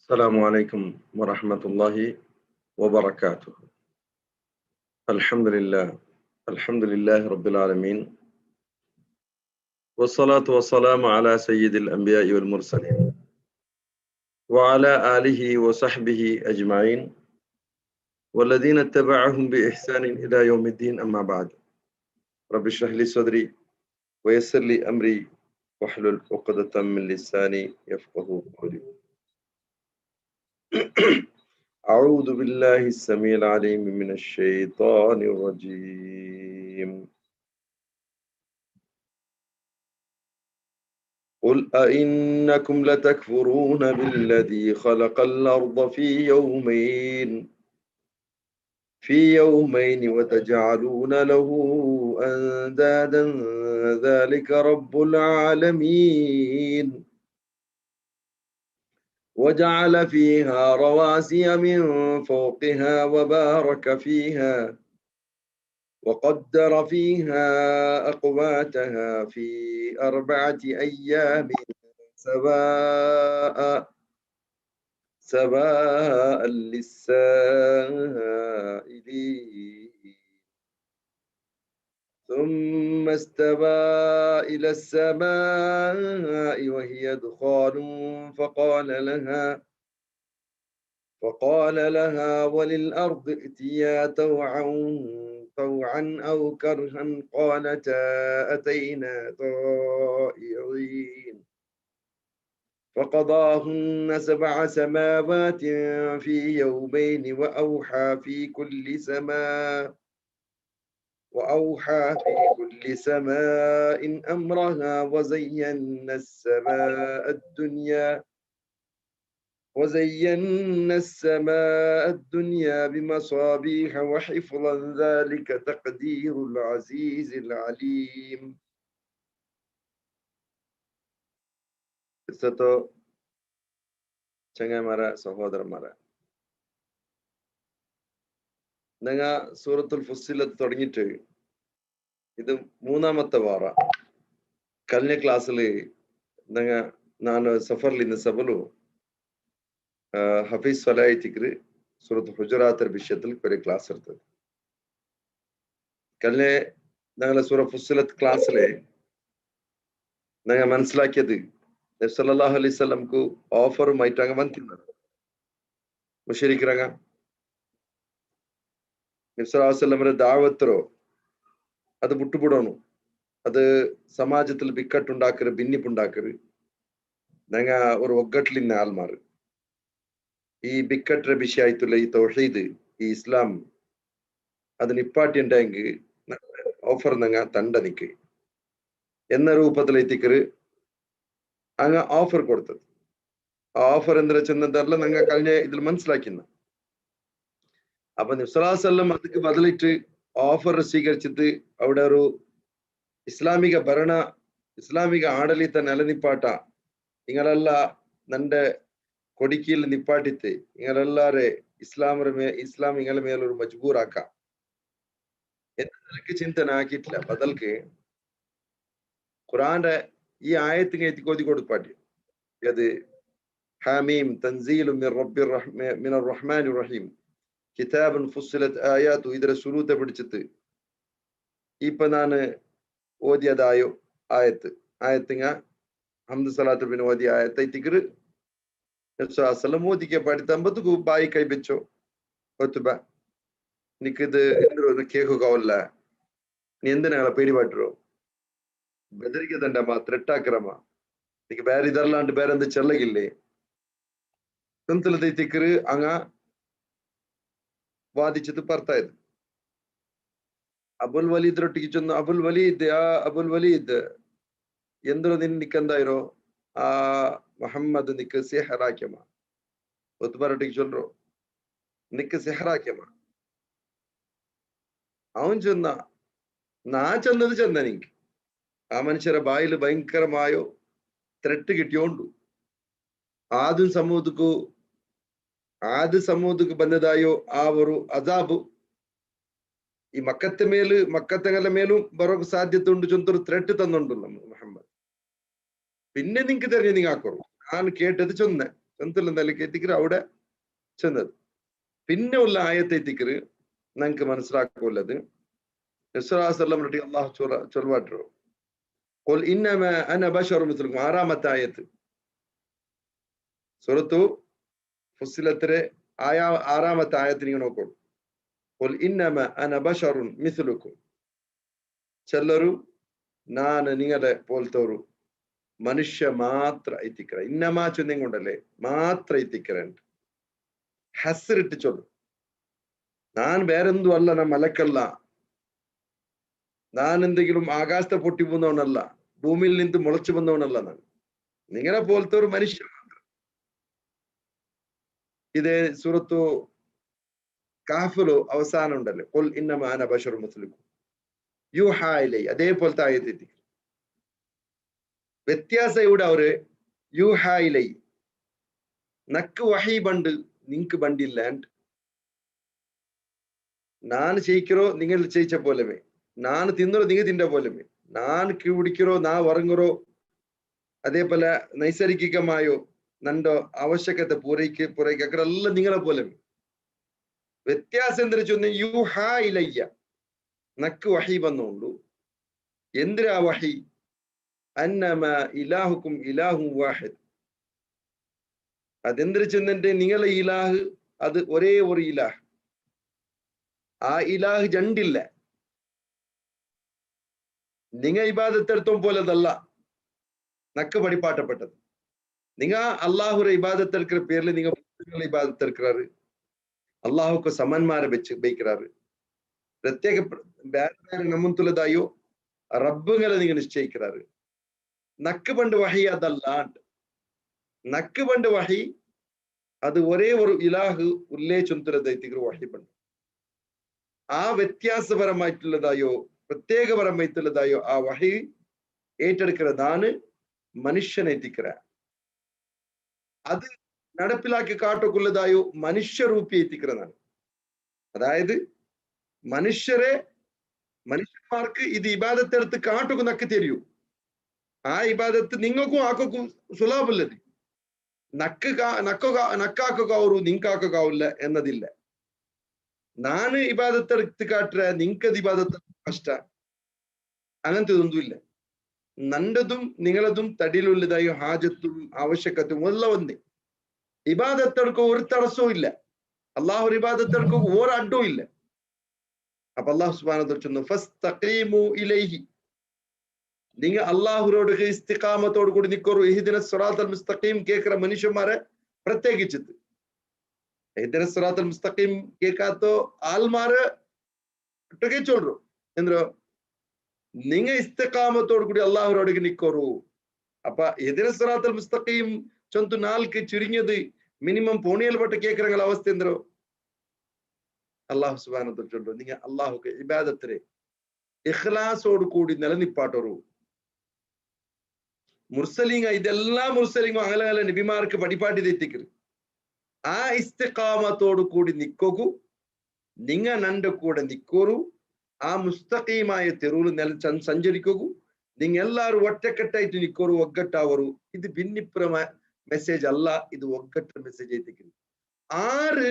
السلام عليكم ورحمة الله وبركاته. الحمد لله رب العالمين، والصلاة والسلام على سيد الأنبياء والمرسلين وعلى آله وصحبه أجمعين والذين اتبعهم بإحسان إلى يوم الدين. أما بعد، رب اشرح لي صدري ويسر لي أمري واحلل عقدة من لساني يفقهوا قولي. أعوذ بالله السميع العليم من الشيطان الرجيم. قل أئنكم لتكفرون بالذي خلق الأرض في يومين وتجعلون له أندادا ذلك رب العالمين. وجعل فيها رواسي من فوقها وبارك فيها وقدر فيها أقواتها في 4 أيام سواء للسائلين. ثم استوى إلى السماء وهي دخان فقال لها وللأرض ائتيا طوعا أو كرها قالتا أتينا طائعين. فقضاهن 7 سماوات في يومين وأوحى في كل سماء أمرها وزينا السماء الدنيا بمصابيح وحفظا ذلك تقدير العزيز العليم. ചങ്ങായിമാരെ, സഹോദരന്മാരെ, നിങ്ങൾ സൂറത്തുൽ ഫുസ്സിലത്ത് തുടങ്ങിയിട്ട് ഇത് 3ാമത്തെ വാರ. കഴിഞ്ഞ ക്ലാസ്സിൽ ನಾನು ಸಫರ್ಲಿಂದ ಸಬಲು ಹಫೀಸ್ ಫಲಾಯಿತಿಕ್ರಿ ಸೂರತ್ ಹುಜರಾತರ ವಿಷಯത്തിൽ ഒരു ക്ലാസ് എടുത്തത്. കഴിഞ്ഞ ഞങ്ങളെ സൂറ ഫുസ്സിലത്ത് ക്ലാസ്സിലെ ഞങ്ങൾ മനസ്സിലാക്കിയത് നബി സല്ലല്ലാഹു അലൈഹി വസല്ലംക്ക് ഓഫറുമായിട്ടാണ് വന്നിരുന്നത്. മുശ്രിക്കരങ്ങ നബി സല്ലല്ലാഹു അലൈഹി വസല്ലമയുടെ ദാവത്തോ അത് വിട്ടുപിടണം, അത് സമാജത്തിൽ ബിക്കട്ടുണ്ടാക്കരുത്, ഭിന്നിപ്പുണ്ടാക്കരുത്. ഞങ്ങ ഒരു ഒగ్గട്ടിലിന്ന ആൾമാർ ഈ ബിക്കട്ട വിഷയമായിട്ടുള്ള ഈ തൗഹീദ്, ഈ ഇസ്ലാം അത് നിപ്പാട്ടിണ്ടെങ്കിൽ ഓഫർ ഞങ്ങ തണ്ടനിക്ക് എന്ന രൂപത്തിലെത്തിക്കര് അങ്ങ് ഓഫർ കൊടുത്തത്. ആ ഓഫർ എന്താ ചെന്നതല്ല ഞങ്ങൾ കഴിഞ്ഞ ഇതിൽ മനസ്സിലാക്കുന്ന. അപ്പൊ നബി സല്ലല്ലാഹു അലൈഹി വസല്ലം ಅದಕ್ಕೆ ബദലിട്ട് ഓഫർ സ്വീകരിച്ചിട്ട് അവിടെ ഒരു ഇസ്ലാമിക ആಡಳಿತ ನೆಲನಿಪಾಟ നിങ്ങളെല്ല നന്റെ കൊടിക്കീൽ നിപ്പാട്ടിത്ത് നിങ്ങളെല്ലാരെ ഇസ്ലാം നിങ്ങളെ മേലൊരു മജ്ബൂറാക്കാം എന്ന നിലക്ക് ചിന്തന ആക്കിയിട്ടില്ല. ബദൽക്ക് ഖുറാന്റെ ഈ ആയത്തിനെ എത്തിക്കോതി കൊടുപ്പാട്ടി അത് ഹാമീം തൻസീലും മിനർ റഹ്മാനിർ റഹീം കിതാബുൻ ഫുസ്സിലത് ആയാതു ഇതിലെ സുറൂത്തെ പിടിച്ചിട്ട് ഇപ്പൊ ನಾನು ഓതിയതായോ ആയത്തിങ്ങ ഹംദ് സലാത്ത് ബിൻ ഓതി ആയത്തൈത്തിക്കര് നബി മോദിക്ക് പഠിത്തമ്പത്തുకు ಬಾಯಿ ಕೈ ಬೆಚ್ಚೋ ಒತ್ತು ಬಾ ನಿಕ್ಕಿದು ಎಂದ್ರು ಕೇಕುಗಾವಲ್ಲ ನೀ ಎಂದನ പേടിപാട്ടറോ ബദരിക്കതണ്ടമ്മ ത്രെട്ടാക്കറമ്മ നിക്ക് ಬೇರೆ ಇದರ್ಲಾಂಡ್ ಬೇರೆ എന്ത് ചെല്ലകില്ലേ തിക്കര് അങ്ങ വാദിച്ചത് പറത്തായത്. അബുൽ വലീദ് ചെന്നു, അബുൽ വലീദ് ಎಂದ್ರು ನಿಕ್ಕಂದಾಯಿರೋ ಆ ಮೊಹಮ್ಮದ್ ನಿಕ್ಕ ಸಿಹರಾಕ್ಯಮ ಒತ್ತುಬರಟಿಗೆ ಚೊಲ್ರು ನಿಕ್ಕ ಸಿಹರಾಕ್ಯಮ അവൻ ചെന്ന ചെന്നത് ചെന്ന നിക്ക് ആ മനുഷ്യരെ ബായിൽ ഭയങ്കരമായോ ത്രെട്ട് കിട്ടിയോണ്ടു ആദ്യ സമൂഹത്തിക്ക് ಬಂದದಾയോ ആ ഒരു അസാബ് ഈ മക്കത്തങ്ങളുടെ മേലും ബറോക്ക് സാധ്യത ഉണ്ട് ചൊന്തൊരു ത്രെട്ട് തന്നുണ്ടല്ലോ മുഹമ്മദ്. പിന്നെ നിങ്ങക്ക് തെരഞ്ഞു നിങ്ങൾ ആക്കോളൂ. ഞാൻ കേട്ടത് ചൊന്ന എന്തെല്ലാം നിലയ്ക്ക് എത്തിക്കറ് അവിടെ ചെന്നത്. പിന്നെ ഉള്ള ആയത്തെ എത്തിക്കറ് ഞങ്ങൾക്ക് മനസ്സിലാക്കുള്ളത് നസ്രാസല്ലം റട്ടി അള്ളാഹു ചൊൽവാട്ടോ ഖുൽ ഇന്നമ അന ബശറു മിസ്ലുക്കും. ആറാമത്തെ ആയത്ത് സൂറത്തു ഫുസ്സിലത്തിലെ ആറാമത്തെ ആയത്ത് നിങ്ങൾ നോക്കോളൂ. ഖുൽ ഇന്നമ അന ബശറുൻ മിസ്ലുക്കും. ചെല്ലರು ನಾನು നിങ്ങളെ പോലത്തോರು മനുഷ്യ മാത്ര എത്തിക്കറ. ഇന്നമാ ചൊന്നും കൊണ്ടല്ലേ മാത്ര എത്തിക്കറുണ്ട്. ഹസറിട്ട് ചൊല്ലു. ഞാൻ വേറെന്തും അല്ല, ഞാൻ മലക്കല്ല, ഞാൻ എന്തെങ്കിലും ആകാശത്തെ പൊട്ടി പോകുന്നവനല്ല, ഭൂമിയിൽ നിന്ന് മുളച്ചു വന്നവനല്ല. ഞാൻ നിങ്ങളെ പോലത്തെ ഒരു മനുഷ്യ മാത്രം. ഇതേ സൂറത്തു കാഫിലു അവസാനം ഉണ്ടല്ലോ, ഖുൽ ഇന്നമാ അന ബശറുൻ മിസ്ലുക്കും യൂഹാ ഇലൈ. അതേപോലത്തെ ആയത്ത് വ്യത്യാസം ഇവിടെ അവര് യൂഹാ ഇലൈ നക്ക് വഹി ബണ്ട് നിങ്ങക്ക് ബണ്ടില്ല. ഞാൻ ചെയ്യിക്കറോ നിങ്ങൾ ചെയ്യിച്ച പോലെമേ, ഞാൻ തിന്നറോ നിങ്ങൾ തിന്ന പോലെമേ, ഞാൻ കുടിക്കറോ നാ ഉറങ്ങറോ അതേപോലെ നൈസർഗികമായോ നന്റെ ആവശ്യകತೆ പൂരൈക്ക് അക്കടെല്ലാം നിങ്ങളെ പോലെ. വ്യത്യാസം എന്തിനു ചൊന്ന യൂഹാ ഇലയ്യ നക്ക് വഹി വന്നോണ്ടു. എന്തിനാ വഹി? അന്നമ ഇലാഹുക്കും ഇലാഹും വാഹിദ്. അതെന്തിനു ചെന്നിട്ട് നിങ്ങളെ ഇലാഹ് അത് ഒരേ ഒരു ഇലാഹ്. ആ ഇലാഹ് രണ്ടില്ല. നിങ്ങ ഇബാദത്തെടുത്തോ പോലതല്ല നക്ക് പഠിപ്പാട്ടപ്പെട്ടത്. നിങ്ങ അള്ളാഹുരെ ഇബാദത്തെടുക്കുന്ന പേരിൽ നിങ്ങൾ ഇബാദത്തെടുക്കാറ്, അള്ളാഹുക്ക് സമന്മാരെ വെച്ച് ബൈക്കാറ്. പ്രത്യേക നമ്മത്തുള്ളതായോ റബ്ബുകളെ നിങ്ങൾ നിശ്ചയിക്കാറ്. നക്ക് പണ്ട് വഹി അതല്ലാണ്ട്. നക്ക് പണ്ട് വഹി അത് ഒരേ ഒരു ഇലാഹ് ഉല്ലേഖിച്ചുള്ളതായിട്ട് വഹി പണ്ട്. ആ വ്യത്യാസപരമായിട്ടുള്ളതായോ പ്രത്യേകപരമായിട്ടുള്ളതായോ ആ വഹി ഏറ്റെടുക്കുന്നതാണ് മനുഷ്യനെ എത്തിക്കിற. അത് നടപ്പിലാക്കി കാട്ടൊക്കുള്ളതായോ മനുഷ്യരൂപി എത്തിക്കുന്നതാണ്. അതായത് മനുഷ്യന്മാർക്ക് ഇത് ഇബാദത്തെടുത്ത് കാട്ടൊക്കെ നക്ക് തരൂ. ആ ഇബാദത്ത് നിങ്ങൾക്കും ആക്കും സുലഭല്ലത്. നക്കാക്കുക ഒരു നിങ്ങാക്കുക എന്നതില്ല. നാന് ഇബാദത്തെടുത്ത് കാട്ടുക നിങ്ങക്കത് ഇബാദത്ത് കഷ്ട അങ്ങനത്തെ ഒന്നും ഇല്ല. നണ്ടതും നിങ്ങളതും തടിയിലുള്ളതായോ ഹാജത്തും ആവശ്യകത്തും എല്ലാം ഒന്നേ. ഇബാദത്തെടുക്കുക ഒരു തടസ്സവും ഇല്ല. അള്ളാഹു ഇബാദത്തെടുക്കുക ഒരു അഡ്ഡവും ഇല്ല. അപ്പൊ അള്ളാഹു സുബ്ഹാനഹു വ തആല ചൊല്ലുന്നു ഫസ്തഖീമു ഇലൈഹി. നിങ്ങൾ അള്ളാഹുരോട് ഇസ്തിഖാമത്തോട് കൂടി നിൽക്കൂ. ഇഹ്ദിനസ് സിറാത്തൽ മുസ്തഖീം കേൾക്കുന്ന മനുഷ്യന്മാരെ പ്രത്യേകിച്ചിട്ട് ഇഹ്ദിനസ് സിറാത്തൽ മുസ്തഖീം കേൾക്കാത്തോ ആൾമാര് ഒട്ടൊക്കെ ചൊല്ലു എന്തോ നിങ്ങൾ ഇസ്തിഖാമത്തോട് കൂടി അള്ളാഹുരോട് നിൽക്കൂ. അപ്പൊ ഇഹ്ദിനസ് സിറാത്തൽ മുസ്തഖീം ചൊന്തു നാൾക്ക് ചുരുങ്ങിയത് മിനിമം പോണിയൽ പട്ട് കേൾക്കുന്ന അവസ്ഥ എന്തോ അള്ളാഹു സുബ്ഹാനഹു വ തആല ചൊല്ലു. നിങ്ങൾ അള്ളാഹുക്ക് ഇബാദത്തിനെ ഇഖ്ലാസോട് കൂടി നിലനിപ്പാട്ടൊരു മുർസലിംഗ. ഇതെല്ലാം മുർസലിംഗും അങ്ങനെ നബിമാർക്ക് പഠിപ്പാട്ടി തെറ്റിക്കരു. ആ ഇസ്തിഖാമത്തോട് കൂടി നിക്കോകു. നിങ്ങ നന്റെ കൂടെ നിക്കോരു. ആ മുസ്തഖീമായ തെരുവിൽ സഞ്ചരിക്കൂ. നിങ്ങ എല്ലാരും ഒറ്റക്കെട്ടായിട്ട് നിക്കോರು, ಒಗ್ಗಟ್ಟಾವರು. ಇದು ಭಿನ್ನಿಪುರ ಮೆಸೇಜ್ ಅಲ್ಲ, ಇದು ಒಗ್ಗಟ್ಟ ಮೆಸೇಜ್ ಐತಿಕ್ರಿ. ಆರು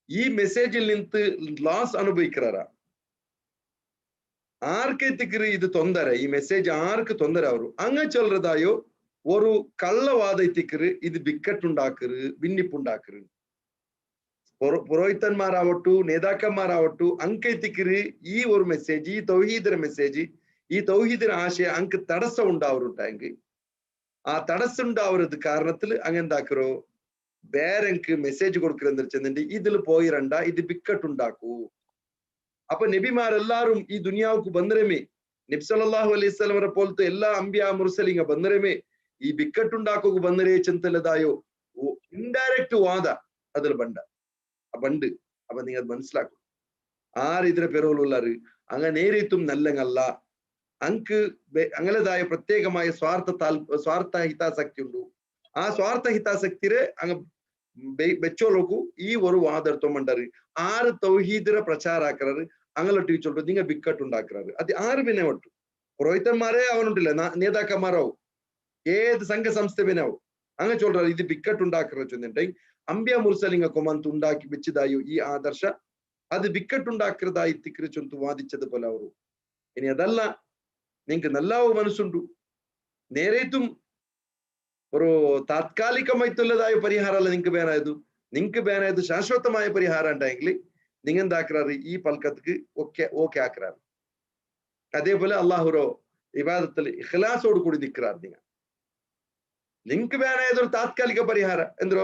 ಈ ಮೆಸೇಜಿൽ ನಿಂತು ಲಾಸ್ ಅನುಭವಿಕ್ರಾರ ആർക്ക് എത്തിക്കറ് ഇത് തൊന്തര. ഈ മെസ്സേജ് ആർക്ക് തൊന്തര ಅವರು അങ്ങ ചൊല്ലതായോ ഒരു കള്ളവാദ എത്തിക്കറ്. ഇത് ബിക്കട്ടുണ്ടാക്കറ്, ഭിന്നിപ്പുണ്ടാക്കറ്. പുരോഹിതന്മാരാവട്ടു നേതാക്കന്മാരാവട്ടു അങ്ക എത്തിക്കറ് ഈ ഒരു മെസ്സേജ്, ഈ തൗഹീദിന്റെ മെസ്സേജ്, ഈ തൗഹീദിന്റെ ആശയം അങ്ക് തടസ്സം ഉണ്ടാവരുണ്ടെങ്കിൽ ആ തടസ്സം ഉണ്ടാവരുത് കാരണത്തിൽ അങ്ങെന്താക്കറോ വേറെക്ക് മെസ്സേജ് കൊടുക്കറെന്ന് വെച്ചെന്നിട്ട് ഇതിൽ പോയിരണ്ട, ഇത് ബിക്കട്ടുണ്ടാക്കൂ. അപ്പൊ നബിമാരെല്ലാരും ഈ ദുനിയാവുക്ക് ಬಂದರೇಮೇ നബി സല്ലല്ലാഹു അലൈഹി വസല്ലമരെ പോലത്തെ എല്ലാ അംബിയാ മുർസലിംഗ ಬಂದರೇಮೇ ഈ ബിക്കട്ടുണ്ടാക്കുക ಬಂದರೇ ചിന്തലതായോ ഇൻഡയറക്റ്റ് വാദ അതിൽ ബണ്ട്. അപ്പൊ നിങ്ങൾ മനസ്സിലാക്കും ആര് ഇതിന്റെ പെരുവുള്ളാറ് അങ്ങനെ നേരിട്ടും നല്ലങ്ങല്ല. അങ്ക് അങ്ങനതായ പ്രത്യേകമായ സ്വാർത്ഥ ഹിതാസക്തി ഉണ്ടു. ആ സ്വാർത്ഥ ഹിതാസക്തിരെ അങ്ങ് വെച്ചോളോക്കു ഈ ഒരു വാദെടുത്തോണ്ടറ്. ആറ് തൗഹീദിര പ്രಚಾರ ആക്കറാറ് അങ്ങോട്ട് ചൊല്ലു നിങ്ങൾ ബിക്കട്ടുണ്ടാക്കറാറ്. അത് ആറ് പിന്നെ ഒട്ടു പുരോഹിതന്മാരെ അവനുണ്ടല്ലേ നേതാക്കന്മാരാവും, ഏത് സംഘ സംസ്ഥ പിന്നാവും, അങ്ങ് ചൊല്றாரு ഇത് ബിക്കട്ടുണ്ടാക്കുന്ന ചൊന്നിട്ടെ അംബിയ മുർസലിങ്ങക്കൊമന്ത് ഉണ്ടാക്കി വെച്ചതായോ ഈ ആദർശ അത് ബിക്കട്ടുണ്ടാക്കുന്നതായി തിക്രി ചൊന്തു വാദിച്ചത് പോലെ ಅವರು ഇനി അതല്ല നിങ്ങൾക്ക് നല്ലാവ മനസ്സുണ്ടു നേരേത്തും ഒരു താത്കാലികമായിട്ടുള്ളതായ പരിഹാര അല്ല നിങ്ങൾക്ക് ಬೇನಾಯ್ತು ശാശ്വതമായ പരിഹാരം ഉണ്ടെങ്കിൽ നിങ്ങൾ എന്താക്കാറ് ഈ പൽക്കത്തിക്ക് ഓക്കെ ആക്കാറ് അതേപോലെ അള്ളാഹുരോ ഇബാദത്തിൽ ഇഖ്ലാസോട് കൂടി നിൽക്കാറ് നിങ്ങൾക്ക് ಬೇನಾಯ್തൊരു താത്കാലിക പരിഹാരം എന്തോ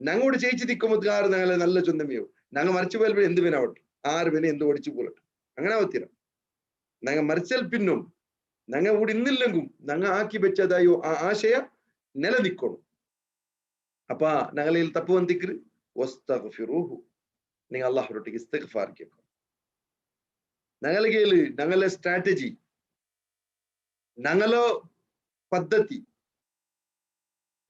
ഞങ്ങളോട് ചേച്ചി നിൽക്കുമ്പോൾ ഞങ്ങളെ നല്ല ചൊന്തമയോ ഞങ്ങൾ മരിച്ചു പോയാൽ എന്ത് വേനാവട്ടെ ആറ് പേനെ എന്ത് ഓടിച്ചു പോലട്ടെ അങ്ങനെ ആവത്തില്ല ഞങ്ങൾ മരിച്ചാൽ പിന്നും ഞങ്ങൾ കൂടി ഇന്നില്ലെങ്കും ഞങ്ങൾ ആക്കി വെച്ചതായോ ആ ആശയ നിലനിൽക്കണം അപ്പ ഞങ്ങളിൽ തപ്പ് വന്നിക്കര് വസ്തഗ്ഫിറൂഹു നിങ്ങൾ അല്ലാഹുവിനോട് ഇസ്തിഗ്ഫാർ ചെയ്യണം ഞങ്ങളെ സ്ട്രാറ്റജി ഞങ്ങളോ പദ്ധതി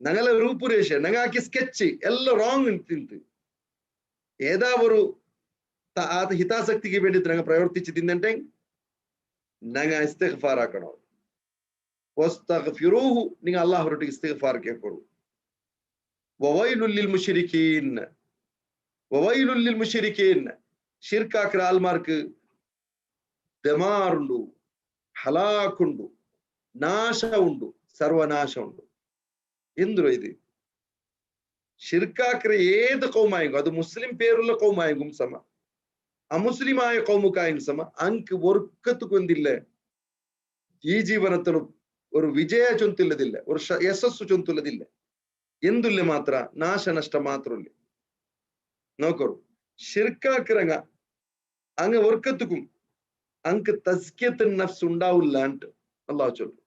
ഞങ്ങളെ ರೂಪುರೇಷೆ ഞങ്ങൾക്ക് സ്കെച്ച് എല്ലാം റോങ് തിന്ത് ഏതാ ഒരു ಹಿತಾಸಕ್ತಿಗೆ വേണ്ടി ഞങ്ങൾ പ്രവർത്തിച്ച് തിന്നണ്ടേ ഞങ്ങൾ ഇസ്തിഗ്ഫാർ ആക്കണം വസ്തഗ്ഫിറൂഹു നിങ്ങൾ അല്ലാഹുവിനോട് ഇസ്തിഗ്ഫാർ ചെയ്യണം വവൈലുൽ ലിൽ മുശ്രിക്കീൻ ശിർക്കാക്കിற ആൾമാർക്ക് ദമാറുണ്ടു ഹലാക്കുണ്ടു നാശമുണ്ടു സർവനാശമുണ്ടു എന്തുരോ ഇത് ശിർക്കാക്കിற ഏത് കൗമായെങ്കും അത് മുസ്ലിം പേരുള്ള കൗമായെങ്കും സമ അമുസ്ലിമായ കൗമുക്കായെങ്കും സമ അങ്ക് ഒർക്കത്തുക്ക് എന്തില്ല ഈ ജീവനത്തിലും ഒരു വിജയ ചൊന്തുള്ളതില്ല ഒരു യശസ്സു ചൊന്തുള്ളതില്ല എന്തുല്ല മാത്ര നാശനഷ്ട മാത്രമില്ല നോക്കൂ ശിർക്കാക്കിറങ്ങ അങ്ങ് ഒർക്കത്തുക്കും അങ്ക് തസ്കിയത്തിന് നഫ്സ് ഉണ്ടാവില്ല ಅಂಟ್ അല്ലാഹു ചൊല്ലു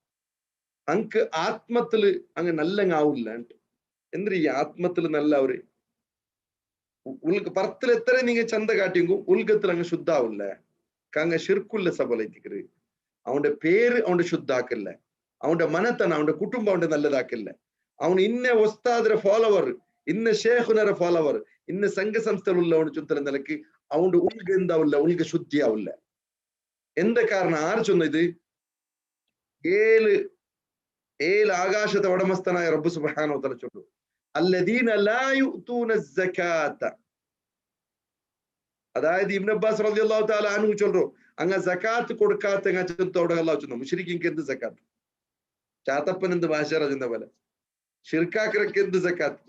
അങ്ക് ആത്മത്തില് അങ്ങ് നല്ലങ്ങ് ആവില്ല ಅಂಟ್ എന്തിനാ ഈ ആത്മത്തില് നല്ല അവര് പുറത്തിൽ എത്ര നിങ്ങൾ ചന്ത കാട്ടിയെങ്കും ഉൽഗത്തിൽ അങ്ങ് ശുദ്ധാവില്ല അങ്ങ് ഷിർക്കുള്ള സബലത്തിക്കര് അവന്റെ പേര് അവന്റെ ശുദ്ധാക്കില്ല അവന്റെ മനത്തന അവന്റെ കുടുംബം അവന്റെ നല്ലതാക്കില്ല അവൻ ഇന്ന ഒസ്താദര ഫോളോവർ ഇന്ന ഷേഖുനര ഫോളോവർ ഇന്ന സംഘ സംസ്ഥകളുള്ളവന് ചുത്തല നിലക്ക് അവന്റെ ഉൽഗ എന്താവില്ല ഉൽഗ ശുദ്ധിയാവില്ല എന്ത കാരണം ആര് ചൊന്ന ഇത് ഏഴ് ആകാശത്തെ ഉടമസ്ഥനായ റബ്ബ് സുബ്ഹാനഹു വ തആല ചൊല്ലു അല്ലദീന ലാ യുഅ്തൂന സകാത്ത അതായത് ഇബ്നു അബ്ബാസ് റളിയല്ലാഹു തആല അൻഹു ചൊല്ലു അങ്ങ സകാത്ത് കൊടുക്കാത്ത ചൊത്തോടെ അല്ലാഹു ചൊന്നു മുശ്രിക്കീൻക്ക് എന്ത് സകാത്ത് ചാത്തപ്പൻ എന്ത് ഭാഷ ചെന്ന പോലെ ഷിർക്കാക്കർക്ക് എന്ത് സക്കാത്ത്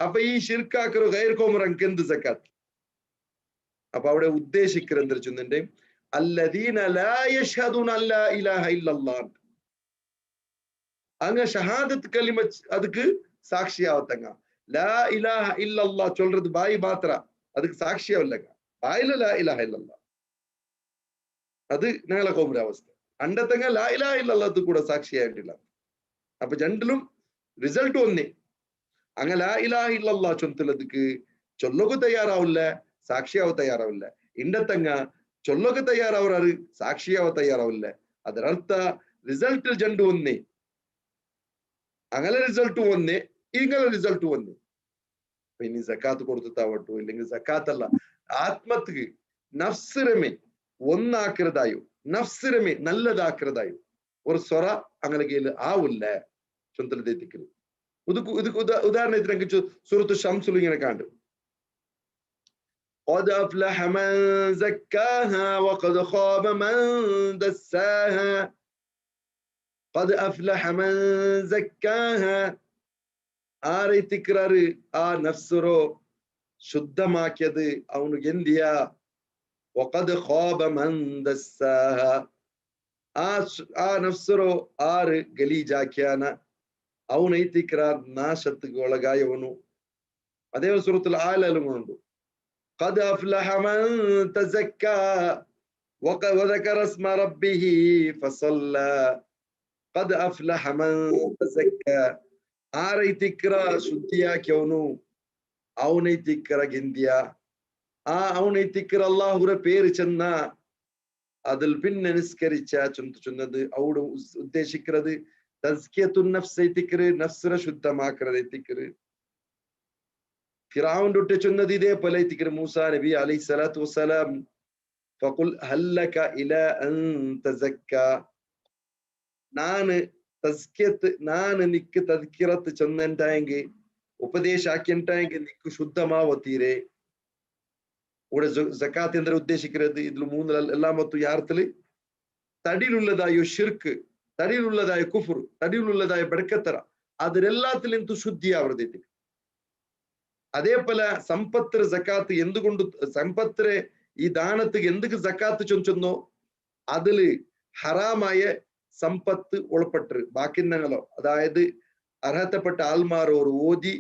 അപ്പൊ ഈ ഷിർക്കാക്കർ ഗൈർ കോമറക്ക് എന്ത് സക്കാത്ത് അപ്പൊ അവിടെ ഉദ്ദേശിക്കൽ എന്താ ചൊന്നിന്റെ അല്ലദീന ലാ യശ്ഹദൂന അല്ലാ ഇലാഹ ഇല്ലല്ലാഹ് അങ്ങ ഷഹാദത്ത് കലിമ அதுக்கு സാക്ഷിയാവത്തങ്ങ ലാ ഇലാഹ ഇല്ലല്ലാഹ് ചൊല്றது ബായി മാത്ര அதுக்கு സാക്ഷിയാവില്ലങ്ങ ബായില ലാ ഇലാഹ ഇല്ലല്ലാഹ് അത് ഞങ്ങളെ കോമര അവസ്ഥ അണ്ടത്തങ്ങ ലാ ഇലാഹ ഇല്ലല്ലാഹ് കൂടെ സാക്ഷിയായിട്ടില്ല അപ്പൊ രണ്ടിലും റിസൾട്ട് ഒന്നേ അങ്ങ ലാ ഇലാഹ ഇല്ലല്ലാഹ് ചൊല്ലുന്നതിക്ക് ചൊല്ലൊക്കെ തയ്യാറാവില്ല സാക്ഷിയാവ തയ്യാറാവില്ല ഇണ്ടത്തങ്ങ ചൊല്ലൊക്കെ തയ്യാറാവാറ് സാക്ഷിയാവ തയ്യാറാവില്ല ಅದರರ್ಥ ರಿಸಲ್ಟ್ ಜಂಡು ಒಂದೇ അങ്ങനെ റിസൾട്ട് ഒന്നേ ഇങ്ങനെ റിസൾട്ട് ഒന്നേ ഇനി സക്കാത്ത് കൊടുത്താവട്ടു ഇല്ലെങ്കിൽ സക്കാത്തല്ല ആത്മത്തിക്ക് നഫ്സിരമേ ഒന്നാക്കുന്നതായോ നഫ്സിരമേ നല്ലതാക്കുന്നതായോ ഒരു സ്വറ അങ്ങനെ കയ്യിൽ ആവില്ല ചൊന്തലെത്തിക്കല് ಇದಕ್ಕೆ ಉದಾಹರಣೆ ಸೂರತು ಶಂಸುಲು ಇങ്ങനെ ಕಾಂಡು قد أفلح من زكاها وقد خاب من دساها قد أفلح من زكاها ആരെ തിക്റാറ് ആ നഫ്സറോ ശുദ്ധമാക്കിയത് അവന് എന്തിയാ وقد خاب من دساها ആ നഫ്സറോ ആര് ഗലീജാക്കിയാന ಅವನೈತಿಕ್ರಾರ್ ನಾಶತ್ತಿಗೆ ಒಳಗಾಯವನು ಅದೇ ಸೂರത്തുൽ ആലലുമുണ്ട് قد أفلح من تزكى وذكر اسم ربه فصلى قد أفلح من تزكى ആരൈതിക്ര ശുദ്ധിയാക്കിയവನು ಅವನೈತಿಕ್ರ ಗೆಂದಿಯ ആ അവനൈതിക്ര അല്ലാഹുവിന്റെ പേര് ചെന്ന അതിൽ പിന്നെ നിസ്കരിച്ച ചൊന്നത് അവിടെ ഉദ്ദേശിക്കുന്നത് തസ്കിയത്തുൻ നഫ്സ് തിക്റ് നഫ്സിനെ ശുദ്ധമാക്കുന്നത് തിക്റ് ഫിറഔൻ ഒട്ട് ചൊന്നത് ഇതേപോലെ തിക്റ് മൂസാ നബി അലൈഹിസ്സലാത്തു വസ്സലാം ഫഖുൽ ഹല്ലക ഇലാ അൻ തസക്ക ഞാൻ തസ്കിയത്ത് ನಾನು നിക്ക് തദ്കിറത്ത് ചെന്നുണ്ടായെങ്കിൽ ഉപദേശാക്കിണ്ടായെങ്കിൽ നിക്ക് ശുദ്ധമാവത്തീരെ. ഇവിടെ സക്കാത്ത് എന്തിനാ ഉദ്ദേശിക്കുന്നത്? ഇതിൽ മൂന്നിൽ എല്ലാമത്തും യാർത്ഥത്തില് തടിയിലുള്ളതായോ ഷിർക്ക്, തടിയിലുള്ളതായ കുഫർ, തടിയിലുള്ളതായ ബെടക്കത്തറ, അതിലെല്ലാത്തിലും ശുദ്ധിയാവൃതി. അതേപോലെ സമ്പത്തിന് സക്കാത്ത് എന്തുകൊണ്ട് സമ്പത്തിനെ ഈ ദാനത്തിന് എന്തൊക്കെ സക്കാത്ത് ചൊന്നോ അതില് ഹറാമായ സമ്പത്ത് ഉൾപ്പെട്ടു ബാക്കിന്നങ്ങളോ, അതായത് അർഹതപ്പെട്ട ആൾമാരോർ ഓതി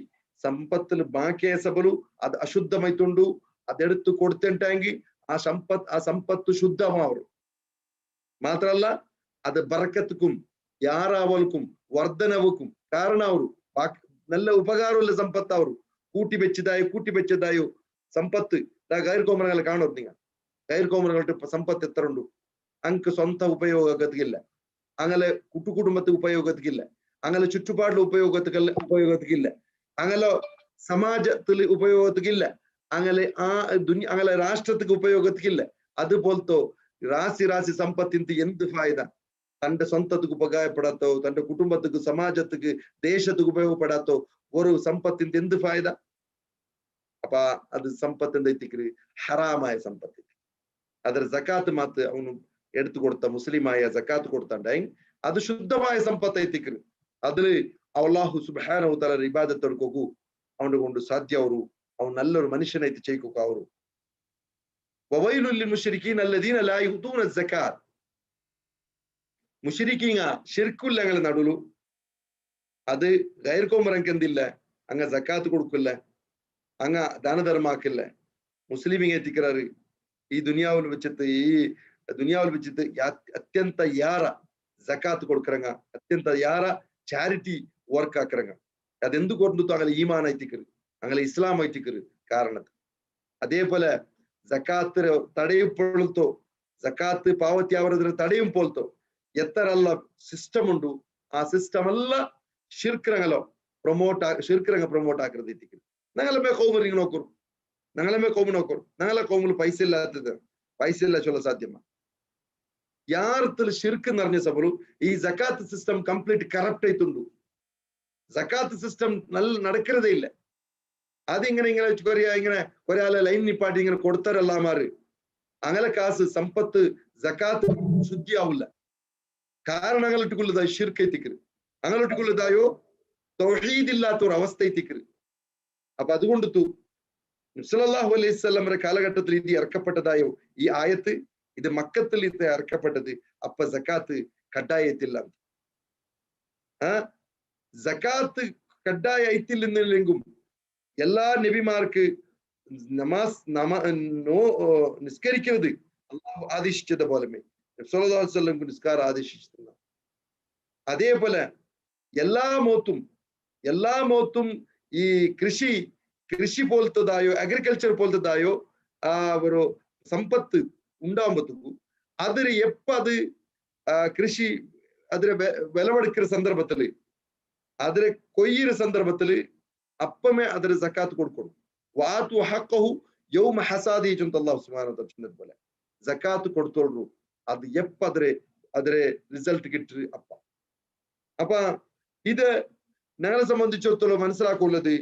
സമ്പത്തിൽ ബാക്കിയ സബಲು അത് അശുദ്ധമായിട്ടുണ്ട്, അതെടുത്ത് കൊടുത്തിട്ടെങ്കിൽ ആ സമ്പത്ത് ശുദ്ധമാവും. മാത്രല്ല അത് ബറക്കത്തുക്കും യാറാവൽക്കും വർധനവുക്കും കാരണവരും നല്ല ഉപകാരമുള്ള സമ്പത്താവരും. കൂട്ടി വെച്ചതായോ സമ്പത്ത് ഗൈർകോമരങ്ങളെ കാണോ നിങ്ങൾ? ഗൈർകോമരങ്ങളുടെ സമ്പത്ത് എത്ര ഉണ്ട്? അങ്ക് സ്വന്തം ഉപയോഗത്തിക്കില്ല, അങ്ങനെ കുടുംബത്തിന് ഉപയോഗത്തിക്കില്ല, അങ്ങനെ ചുറ്റുപാടിലെ ഉപയോഗത്തിക്കില്ല, അങ്ങനെ സമാജത്തിൽ ഉപയോഗത്തിക്കില്ല, അങ്ങനെ രാഷ്ട്രത്തിക്ക് ഉപയോഗത്തിക്കില്ല. അതുപോലത്തെ രാശി സമ്പത്തിന് എന്ത് ഫായത? തന്റെ സ്വന്തത്തിക്ക് ഉപകാരപ്പെടാത്തോ, തന്റെ കുടുംബത്തിക്ക്, സമാജത്തിക്ക്, ദേശത്തിക്ക് ഉപയോഗപ്പെടാത്തോ ഒരു സമ്പത്തിന്റെ എന്ത് ഫായത? അപ്പൊ അത് സമ്പത്തിന്റെ എത്തിക്കല് ഹറാമായ സമ്പത്ത്. അതിൽ സക്കാത്ത് മാത്ത് അവന് എടുത്തു കൊടുത്ത മുസ്ലിമായ സക്കാത്ത് കൊടുത്താണ്ടായി അത് ശുദ്ധമായ സമ്പത്ത് എത്തിക്കല്. അതില് അല്ലാഹു സുബ്ഹാനഹു തആല ഇബാദത്ത് എടുക്കൂ, അവനെ കൊണ്ട് സാധ്യവരു, അവൻ നല്ലൊരു മനുഷ്യനായിട്ട് ചെയ്യിക്കവരു. വവൈലുൽ ലിൽ മുശ്രിക്കീന അല്ലദീന ലാ യുതൂന സക്കാത്ത്. മുശ്രിക്കീങ്ങ ശിർക്കുല്ല ഞങ്ങൾ നടുലു, അത് ഗൈർകോമരക്ക് എന്തില്ല, അങ്ങ സക്കാത്ത് കൊടുക്കില്ല, അങ്ങ ദാനധർമാക്കില്ല. മുസ്ലിമിങ് എത്തിക്കാറ് ഈ ദുനിയാവിൽ വെച്ചിട്ട് അത്യന്ത യാറ സക്കാത്ത് കൊടുക്കറങ്ങ, അത്യന്ത യാറ ചാരിറ്റി വർക്ക് ആക്കറങ്ങ. അതെന്ത് കൊണ്ടു അങ്ങനെ ഈമാൻ എത്തിക്കറ്, അങ്ങനെ ഇസ്ലാം എത്തിക്കറ് കാരണത്ത്. അതേപോലെ സക്കാത്ത് തടയപ്പോഴത്തോ, സക്കാത്ത് പാവത്യാവരത്തിന് തടയും പോലത്തോ എത്രല്ല സിസ്റ്റം ഉണ്ടു, ആ സിസ്റ്റം അല്ല ഷിർക്കരങ്ങലോ ഷിർക്കരങ്ങ പ്രൊമോട്ട് ആക്കരുത് എത്തിക്കറ്. ഞങ്ങളെ കോമർ ഇങ്ങനെ നോക്കൂ, ഞങ്ങളെ കോമ നോക്കൂ, ഞങ്ങളെ കോമിൽ പൈസ ഇല്ല ചൊല്ല സാധ്യമാ. യാർത്തിൽ ഷിർക്ക് നിറഞ്ഞ സബലു ഈ സക്കാത്ത് സിസ്റ്റം കംപ്ലീറ്റ് കറപ്റ്റ് ആയിട്ടുണ്ട്. സക്കാത്ത് സിസ്റ്റം നല്ല നടക്കുന്നതേ ഇല്ല. അതിങ്ങനെ ഇങ്ങനെ ഒരാളെ ലൈൻ നിപ്പാട്ടി ഇങ്ങനെ കൊടുത്തരല്ലാമാര് അങ്ങനെ കാസ് സമ്പത്ത് സക്കാത്ത് ശുദ്ധിയാവില്ല. കാരണം അങ്ങോട്ടുള്ളതായി ഷിർക്ക് എത്തിക്കരുത്, അങ്ങോട്ടുള്ളതായോ തൗഹീദില്ലാത്ത ഒരു അവസ്ഥ എത്തിക്കരുത്. അപ്പൊ അതുകൊണ്ട് നബി സല്ലല്ലാഹു അലൈഹി വസല്ലമയുടെ കാലഘട്ടത്തിൽ ഇത് ഇറക്കപ്പെട്ടതായോ ഈ ആയത്ത്, ഇത് മക്കത്തിൽ ഇത് ഇറക്കപ്പെട്ടത്. അപ്പൊ സക്കാത്ത് കഡായത്തില്ല. സക്കാത്ത് കഡായത്തില്ലെങ്കിലും എല്ലാ നബിമാർക്ക് നിസ്കരിക്കുന്നത് അള്ളാഹു ആദേശിച്ചത് പോലെ നബി സല്ലല്ലാഹു അലൈഹി വസല്ലം നിസ്കാരം ആദേശിച്ചിട്ടുണ്ട്. അതേപോലെ എല്ലാ മോത്തും ഈ കൃഷി പോലത്തതായോ അഗ്രികൾച്ചർ പോലത്തതായോ ഒരു സമ്പത്ത് ഉണ്ടാകുമ്പോഴത്തേക്കും അതിന് അത് കൃഷി അതിനെ വിളവെടുക്കുന്ന സന്ദർഭത്തില്, അതിനെ കൊയ്യുന്ന സന്ദർഭത്തില് അപ്പമേ അതിന് സക്കാത്ത് കൊടുക്കണം. വാതു ഹഖഹു യൗമ ഹസാദി അല്ലാഹു സുബ്ഹാനഹു വ തആല പറഞ്ഞത് പോലെ സക്കാത്ത് കൊടുത്തോളൂ. അത് അതിനെ റിസൾട്ട് കിട്ടു അപ്പൊ ഇത് ഞങ്ങളെ സംബന്ധിച്ചിടത്തോളം മനസ്സിലാക്കുള്ളത്,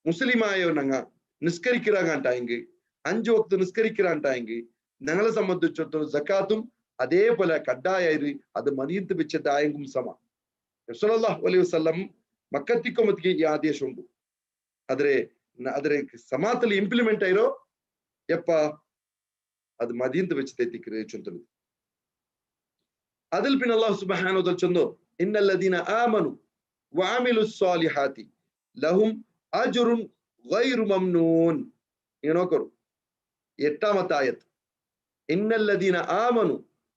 മുസ്ലിമായോ ഞങ്ങ നിസ്കരിക്കാണ്ടായെങ്കിൽ 5 വക്ത് നിസ്കരിക്കാണ്ടായെങ്കിൽ ഞങ്ങളെ സംബന്ധിച്ചിടത്തോളം സക്കാത്തും അതേപോലെ കഡായത് അത് മദീനത്ത് വെച്ചതായെങ്കും സമ. നബി സല്ലല്ലാഹു അലൈഹി വസല്ലം മക്കത്തിക്കൊമത്തിക്ക് ഈ ആദേശം ഉണ്ട്. അതിരെ സമാത്തിൽ ഇംപ്ലിമെന്റ് ആയിരോ എപ്പ അത് മദീനത്ത് വെച്ച് തെറ്റിക്കരുത് ചൊല്ലുന്നത്. അതിൽ പിന്നെ അല്ലാഹു സുബ്ഹാനഹു വ തആല ചൊന്നു, ഇന്നല്ലദീന ആമനു വഅമിലുസ് സ്വാലിഹാത്തി ലഹും അജ്റുൻ ഗൈറു മംനൂൻ. നിങ്ങൾ നോക്കൂ 8ാമത്തെ ആയത്ത്. ഇന്നല്ലദീന ആമനു,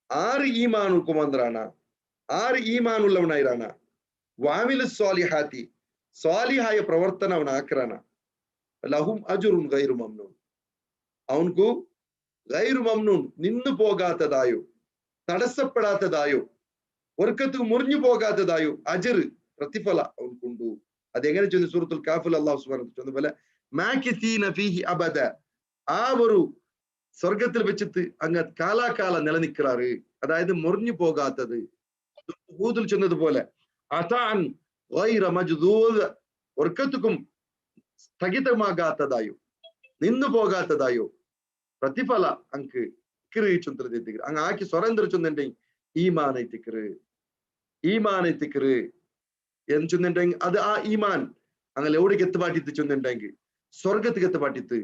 ആറ് ഈമാനുക്കുമന്ത്രാണ്, ആറ് ഈമാനുള്ളവനായിരാണ്, വഅമിലുസ് സ്വാലിഹാത്തി സ്വാലിഹായ പ്രവർത്തന അവനാക്കറാണ്, ലഹും അജ്റുൻ ഗൈറു മംനൂൻ, അവൻകു ഗൈറു മംനൂൻ നിന്നു പോകാത്തതായോ തടസ്സപ്പെടാത്തതായോ ഒർക്കത്ത് മുറിഞ്ഞു പോകാത്തതായോ അജ്ർ പ്രതിഫല അവൻകുണ്ടു. അതെങ്ങനെ ചൊല്ലി സൂറത്തുൽ കാഫിൽ അല്ലാഹു സുബ്ഹാനഹു വ തആല പോലെ മാകിസീന ഫീഹി അബദ, ആ ഒരു സ്വർഗത്തിൽ വെച്ചിട്ട് അങ്ങ് കാലാകാല നിലനിൽക്കാറ്, അതായത് മുറിഞ്ഞു പോകാത്തത്. ഹൂദിൽ ചെന്നതുപോലെ അതാൻ ഗൈറ മജ്ദൂദ് ഒർക്കത്തുക്കും സ്ഥഗിതമാകാത്തതായോ നിന്നു പോകാത്തതായോ പ്രതിഫല ಅಂಕ್ ಕಿರಿಚುಂತ್ರದಿದ್ದಿಗ್ರ ಹಂಗ ಹಾಕಿ ಸ್ವರಂದ್ರ ಚುಂದಂಡೆ ಈಮಾನ್ ಐತಿಕ್ರು എന്ന് ചൊന്നിണ്ടെങ്കിൽ അത് ആ ഈമാൻ അങ്ങനെ എവിടേക്ക് എത്തുപാട്ടിത്ത് ചൊന്നിണ്ടെങ്കിൽ സ്വർഗത്തിക്ക് എത്തുപാട്ടിത്ത്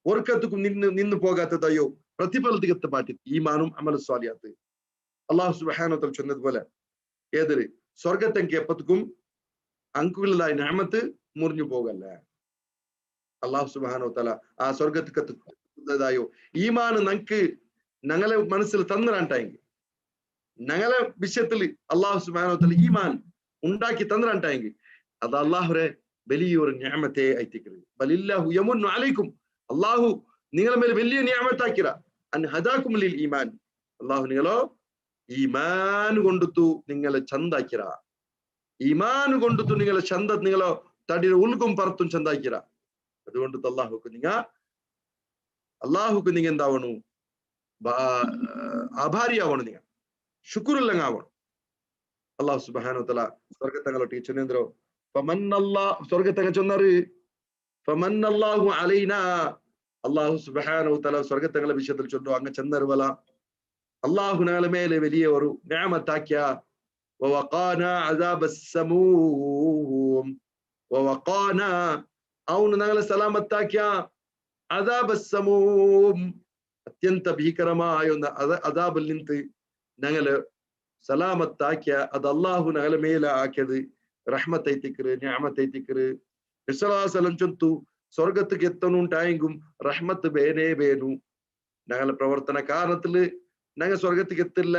ഒർക്കത്തുക്കും നിന്നു പോകാത്തതായോ പ്രതിഫലത്തിക്ക് എത്തുപാട്ടിത്ത് ഈമാനും അമല സ്വാലിയാത്ത് അള്ളാഹു സുബ്ഹാനഹു വ തആല ചൊന്നതുപോലെ ഏതൊരു സ്വർഗത്തെങ്കിൽ എപ്പത്തുക്കും അങ്കുള്ളതായ നിഅമത്ത് മുറിഞ്ഞു പോകല്ല അള്ളാഹു സുബ്ഹാനഹു വ തആല ആ സ്വർഗത്തിക്ക് എത്തുന്നതായോ ഈമാൻ നമുക്ക് ഞങ്ങളെ മനസ്സിൽ തന്നിരണ്ടായെങ്കിൽ ഞങ്ങളെ വിഷയത്തിൽ അള്ളാഹു സുബ്ഹാനഹു വ തആല ഈമാൻ ഉണ്ടാക്കി തന്നിരണ്ടായെങ്കിൽ അത് അള്ളാഹുരെ വലിയൊരു നിഅമത്തെ ഐത്തിക്കരുത് ബലില്ലാഹു യമുന്നു അലൈക്കും അള്ളാഹു നിങ്ങളെ മേലെ വലിയ നിഅമത്താക്കിര അൻ ഹദാകും ലിൽ ഈമാൻ അള്ളാഹു നിങ്ങളോ ഈമാൻ കൊണ്ടുത്തു നിങ്ങളെ ചന്താക്കിര ഈമാൻ കൊണ്ടുത്തു നിങ്ങളെ ചന്ത നിങ്ങളോ തടിയുടെ ഉൾക്കും പറത്തും ചന്താക്കിര അതുകൊണ്ട് അള്ളാഹുക്ക് നിങ്ങൾ എന്താവണു ആഭാരിയാവണം നിങ്ങൾ ശുക്രുല്ലങ്ങാവണം അള്ളാഹു സുബ്ഹാനഹു വ തആല സ്വർഗത്തങ്ങളൊട്ടി ചൊന്നേന്ദ്രോ സ്വർഗത്തങ്ങ ചൊന്നറ് ഫമന്നല്ലാഹു അലൈനാ അള്ളാഹു സുബ്ഹാനഹു വ തആല സ്വർഗത്തങ്ങളെ വിഷയത്തിൽ ചൊല്ലോ അങ്ങ് ചെന്നറുവല അള്ളാഹു ഞങ്ങളെ മേലെ വലിയ ഒരു നിഅമത്താക്കിയ വവഖാനാ അദാബസ്സമൂം വവഖാനാ അവನು ഞങ്ങളെ സലാമത്താക്കിയ അദാബസ്സമൂം അത്യന്ത ഭീകരമായ ഒന്ന് അദാബിൽ നിന്ന് ഞങ്ങള് സലാമത്താക്കിയ അത് അള്ളാഹു ഞങ്ങളെ മേലെ ആക്കിയത് റഹ്മത്തൈത്തിക്കറ് നിഅമത്തൈത്തിക്കറ് നബി സല്ലല്ലാഹു അലൈഹി വസല്ലം ചൊന്തു സ്വർഗത്തിക്ക് എത്തണുണ്ടായെങ്കും റഹ്മത്ത് ബേനു ഞങ്ങളുടെ പ്രവർത്തന കാരണത്തില് ഞങ്ങൾ സ്വർഗത്തിക്ക് എത്തില്ല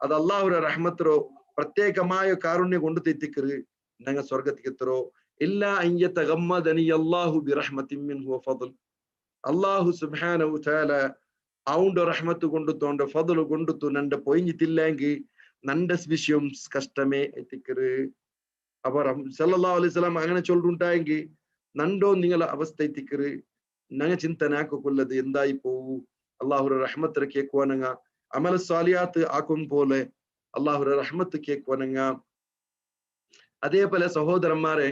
അത് അള്ളാഹുര റഹ്മത്തറോ പ്രത്യേകമായ കാരുണ്യം കൊണ്ട് തെറ്റിക്കറ് ഞങ്ങൾ സ്വർഗത്തിക്ക് എത്തറോ ഇല്ല അയ്യതഗമ്മദനി അല്ലാഹു ബിറഹ്മത്തിൻ മിൻഹു വഫദ്ൽ അല്ലാഹു സുബ്ഹാനഹു വ തആല അവന്റെ റഹ്മത്ത് കൊണ്ടുത്തു അവന്റെ ഫദ്ല് കൊണ്ടുത്തു നന്റെ പൊയിഞ്ഞിട്ടില്ലെങ്കിൽ നന്റെ വിഷയം കഷ്ടമേ എത്തിക്കറ് അവർ സല്ലല്ലാഹു അലൈഹി വസല്ലം അങ്ങനെ ചൊല്ലുണ്ടായെങ്കിൽ നണ്ടോ നിങ്ങളെ അവസ്ഥ എത്തിക്കറ് ഞങ്ങ ചിന്തನೆ ಹಾಕಿಕೊಳ್ಳದು എന്തായി പോവൂ അല്ലാഹുര റഹ്മത്ത് കേൾക്കുവാനങ്ങ അമല സ്വാലിയാത്ത് ആക്കും പോലെ അല്ലാഹുര റഹ്മത്ത് കേൾക്കുവാനങ്ങ അതേപോലെ സഹോദരന്മാരെ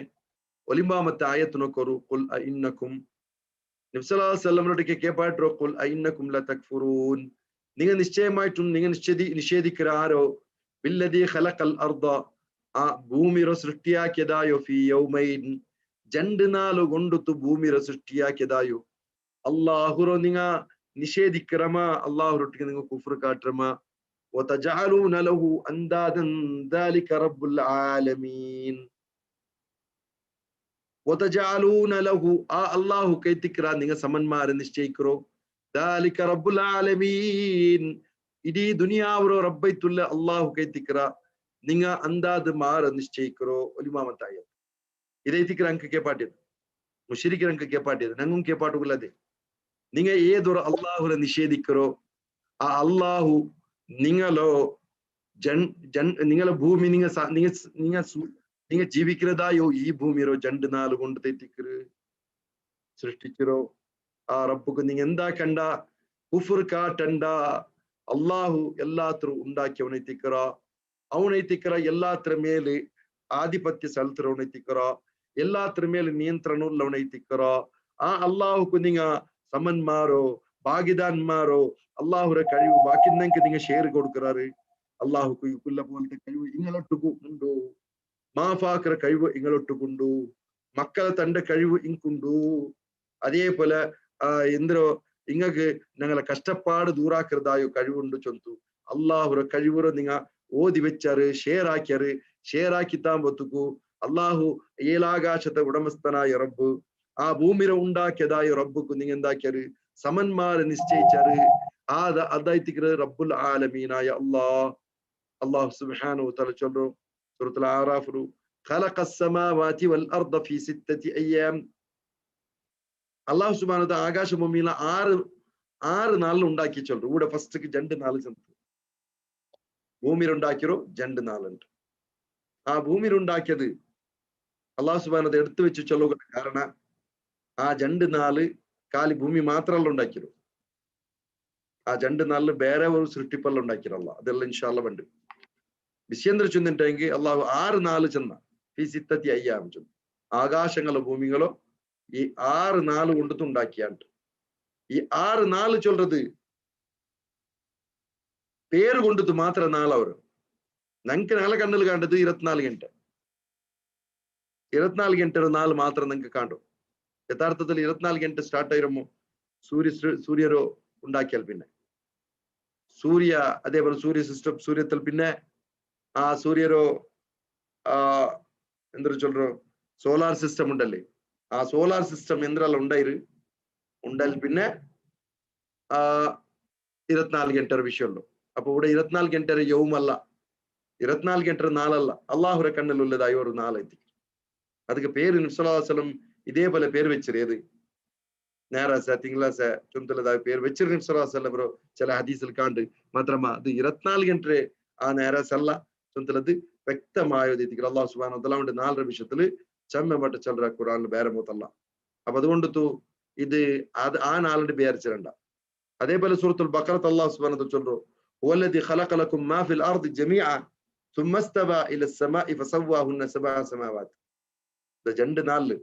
ഒലിമ്പാമത്തെ ആയത്ത് നോക്കൂ ഖുൽ അഇന്നകും നബി സല്ലല്ലാഹു അലൈഹി വസല്ലമയോടൊക്കെ കേൾപ്പാട്ടോ ഖുൽ അഇന്നകും ലതക്ഫുറൂൻ നിങ്ങൾ നിശ്ചയമായിട്ടും നിങ്ങൾ നിഷേധിക്കുന്ന ആരോ ബില്ലദീ ഖലഖൽ അർദ ആ ഭൂമിയെ സൃഷ്ടിയാക്കിയതായോ ഫീ യൗമൈൻ രണ്ട് നാല് കൊണ്ടുത്തു ഭൂമിയെ സൃഷ്ടിയാക്കിയതായോ അല്ലാഹുറോ നിങ്ങ നിഷേധിക്കറമ അല്ലാഹുറൊട്ടിಗೆ നിങ്ങൾ കുഫ്ർ കാട്ടറമ വതജഅലൂന ലഹു അൻദാദൻ ദാലിക റബ്ബുൽ ആലമീൻ വതജഅലൂന ലഹു ആ അല്ലാഹു കൈതിക്കറ നിങ്ങൾ സമന്മാരെ നിശ്ചയിക്കറോ ദാലിക റബ്ബുൽ ആലമീൻ ഇദീ ദുനിയാവറോ റബ്ബൈതുല്ല അല്ലാഹു കൈതിക്കറ നിങ്ങ അൻദാദ് മാര നിശ്ചയിക്കറോ ഒലിമാമത്തായ ഇതൈതിക്കറ ಅಂಕ കേപ്പാട്ടിയത് മുശ്രിക്കര ಅಂಕ കേപ്പാട്ടിയത് ഞങ്ങും കേപ്പാട്ടുകൊള്ളದೆ നിങ്ങൾ ഏതൊരു അല്ലാഹുരെ നിഷേധിക്കറോ ആ അല്ലാഹു നിങ്ങളോ നിങ്ങളെ ഭൂമി നിങ്ങൾ ജീവിക്കുന്നതായോ ഈ ഭൂമിയോ രണ്ട് നാല് കൊണ്ട് തെറ്റിക്കറ് സൃഷ്ടിച്ചിരോ ആ റബ്ബുക്ക് നിങ്ങൾ എന്താ കണ്ട കുഫർ കാട്ടണ്ട അല്ലാഹു എല്ലാത്തരും ഉണ്ടാക്കിയവനെത്തിക്കറ ಅವನೈತಿಕರ ಎಲ್ಲಾತ್ರ ಮೇಲೆ ಆಧಿಪತ್ಯ ಸೆಲ್ತರವನೈತಿಕರ ಎಲ್ಲಾತ್ರ ಮೇಲೆ ನಿಯಂತ್ರಣ ಉಳ್ಳವನೈತಿಕರ ಆ ಅಲ್ಲಾಹುಕು ನಿಂಗ സമന്മാരോ ഭാഗ്യദാന്മാരോ അള്ളാഹുരെ കഴിവ് ബാക്കിന്നെങ്കിൽ നിങ്ങൾ ഷെയർ കൊടുക്കാറ് അള്ളാഹുക്ക് ഇക്കുള്ള പോലത്തെ കഴിവ് ഇങ്ങളൊട്ടുക്കും ഉണ്ടോ മാഫാക്കറ കഴിവ് ഇങ്ങളൊട്ടുക്കുണ്ടു മക്കളെ തന്റെ കഴിവ് ഇങ്ങുണ്ടു അതേപോലെ എന്തോ ഇങ്ങക്ക് ഞങ്ങളെ കഷ്ടപ്പാട് ദൂരാക്കരുതായോ കഴിവുണ്ട് ചൊന്തു അള്ളാഹുര കഴിവുറ നിങ്ങ ഓതി വെച്ചാറ് ഷെയർ ആക്കിത്താമ്പത്തുക്കു അള്ളാഹു ഏലാകാശത്തെ ഉടമസ്ഥനായ റബ്ബ് ആ ഭൂമിയെ ഉണ്ടാക്കിയതായ റബ്ബുക്ക് നിങ്ങൾ എന്താക്കിയാറ് സമന്മാരെ നിശ്ചയിച്ചാറ് അതായിത്തിക്കറ് റബ്ബുൽ ആലമീനായ അള്ളാഹു സുബ്ഹാനഹു വ തആല ചൊല്ലോ സൂറത്തുൽ ആറാഫിൽ ഖലഖസ് സമാവാതി വൽ അർദ ഫീ സിത്തതി അയ്യാം അള്ളാഹു സുബ്ഹാനഹു വ തആല ആകാശ ഭൂമിയിലെ ആറ് നാളിൽ ഉണ്ടാക്കി ചൊല്ലു ഇവിടെ ഫസ്റ്റ് രണ്ട് നാല് ചെന്നു ഭൂമിയിൽ ഉണ്ടാക്കിയോ രണ്ട് നാളുണ്ട് ആ ഭൂമിയിൽ ഉണ്ടാക്കിയത് അള്ളാഹു സുബ്ഹാനഹു വ തആല എടുത്തു വെച്ച് ചൊല്ലുക കാരണം ആ രണ്ട് നാല് കാലി ഭൂമി മാത്രമല്ല ഉണ്ടാക്കിയത് ആ രണ്ട് നാളില് വേറെ ഒരു സൃഷ്ടിപ്പെല്ലാം ഉണ്ടാക്കിയല്ല അതെല്ലാം ഇൻഷാ അല്ലാഹ് ഉണ്ട് വിഷയന്തര ചൊന്നിട്ടെങ്കിൽ അള്ളാഹു 6 നാല് ചെന്ന ഈ സിത്തത്തി അയ്യാം ചൊന്നു ആകാശങ്ങളോ ഭൂമികളോ ഈ 6 നാല് കൊണ്ടു ഉണ്ടാക്കിയാണ്ട് ഈ 6 നാല് ചൊല്ലത് പേര് കൊണ്ടത് മാത്രം നാളവരും ഞങ്ങൾക്ക് നാളെ കണ്ണിൽ കണ്ടത് 24 ഗಂಟೆ 24 ഗಂಟೆ നാല് മാത്രം നിങ്ങൾക്ക് കണ്ടു യഥാർത്ഥത്തിൽ 24 ഗಂಟೆ സ്റ്റാർട്ട് ആയിരുമോ സൂര്യരോ ഉണ്ടാക്കിയാൽ പിന്നെ സൂര്യ അതേപോലെ സൂര്യ സിസ്റ്റം സൂര്യത്തിൽ പിന്നെ ആ സൂര്യരോ എന്തൊരു ചൊല്ലോ സോളാർ സിസ്റ്റം ഉണ്ടല്ലേ ആ സോളാർ സിസ്റ്റം എന്തെല്ലാം ഉണ്ടായി പിന്നെ 24 ഗಂಟೆ വിഷയമുള്ളൂ അപ്പൊ ഇവിടെ 24 ഗಂಟೆ യൗമല്ല 24 ഗಂಟೆ നാളല്ല അള്ളാഹുരെ കണ്ണിലുള്ളതായി ഒരു നാളെത്തി அதுக்கு பேரு நிப்சலாசலம் இதே போல பேர் வச்சிரு எது நேராச திங்களாச ചുമതലതായ പേര് വെച്ചിരുന്ന നിബ്സലാസല്ലം ബ്രോ ചില ഹദീസിൽ കാണ്ട് മാത്രമാ അത് 24 ഗಂಟೆ ആ നേരാസല്ല ചുമതലത് വ്യക്തമായ അള്ളാഹു സുബ്ഹാനഹു വ തആലയുടെ 4 വിഷയത്തില് ചമ്മമട്ട് ചൊല്ലറ ഖുർആനിൽ വേറെ മൂത്തല്ല അപ്പൊ അതുകൊണ്ട് ഇത് ആ 4 പേരിച്ചിരണ്ട അതേപോലെ സൂറത്തുൽ ബഖറത്ത് അള്ളാഹു സുബ്ഹാനഹു വ തആല ചൊല്ലു വല്ലദി ഖലഖ ലക്കും മാ ഫിൽ അർദി ജമീഅ ثم استوى الى السماء فسواهن سبع سماوات ജണ്ട് നാല്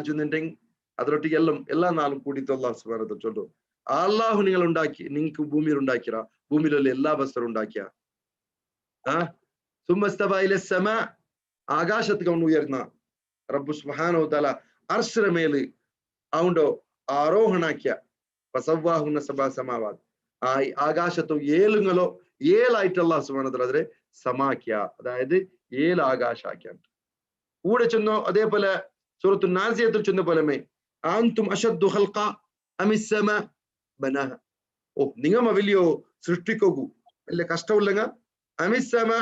ചൊന്നിട്ടെങ്കിൽ അതിലൊട്ടിക്ക് എല്ലാ നാളും കൂടിയിട്ട് അള്ളാഹു സുബ്ഹാനഹു വ തആല ചൊല്ലു അള്ളാഹു നിങ്ങൾ ഉണ്ടാക്കി നിങ്ങൾക്ക് ഭൂമിയിൽ ഉണ്ടാക്കിയ ഭൂമിയിലുള്ള എല്ലാ വസ്തുവും ഉണ്ടാക്കിയ ثم استوى الى السماء ആകാശത്തേക്ക് അവൻ ഉയർന്ന റബ്ബ് സുബ്ഹാനഹു വ തആല അർശിന്റെ മേല് അവന്റെ ആരോഹണാക്കിയ ഫസവ്വാഹുന്ന സബഅ സമാവാത് ആ ആകാശത്തോ 7 ഏഴായിട്ട് അള്ളാഹു സുബ്ഹാനഹു വ തആല അതിനെ സമാക്കിയ അതായത് 7 ആകാശാക്കിയാണ് കൂടെ ചെന്നോ അതേപോലെ സൂറത്തു നാസിയത്തിൽ ചെന്ന പോലെ അൻതും അശദ്ദു ഖൽഖ അമിസ് സമാ ബനാഹ നിങ്ങ വലിയോ സൃഷ്ടിക്കൂ വലിയ കഷ്ടമില്ലങ്ങ അമിസ് സമാ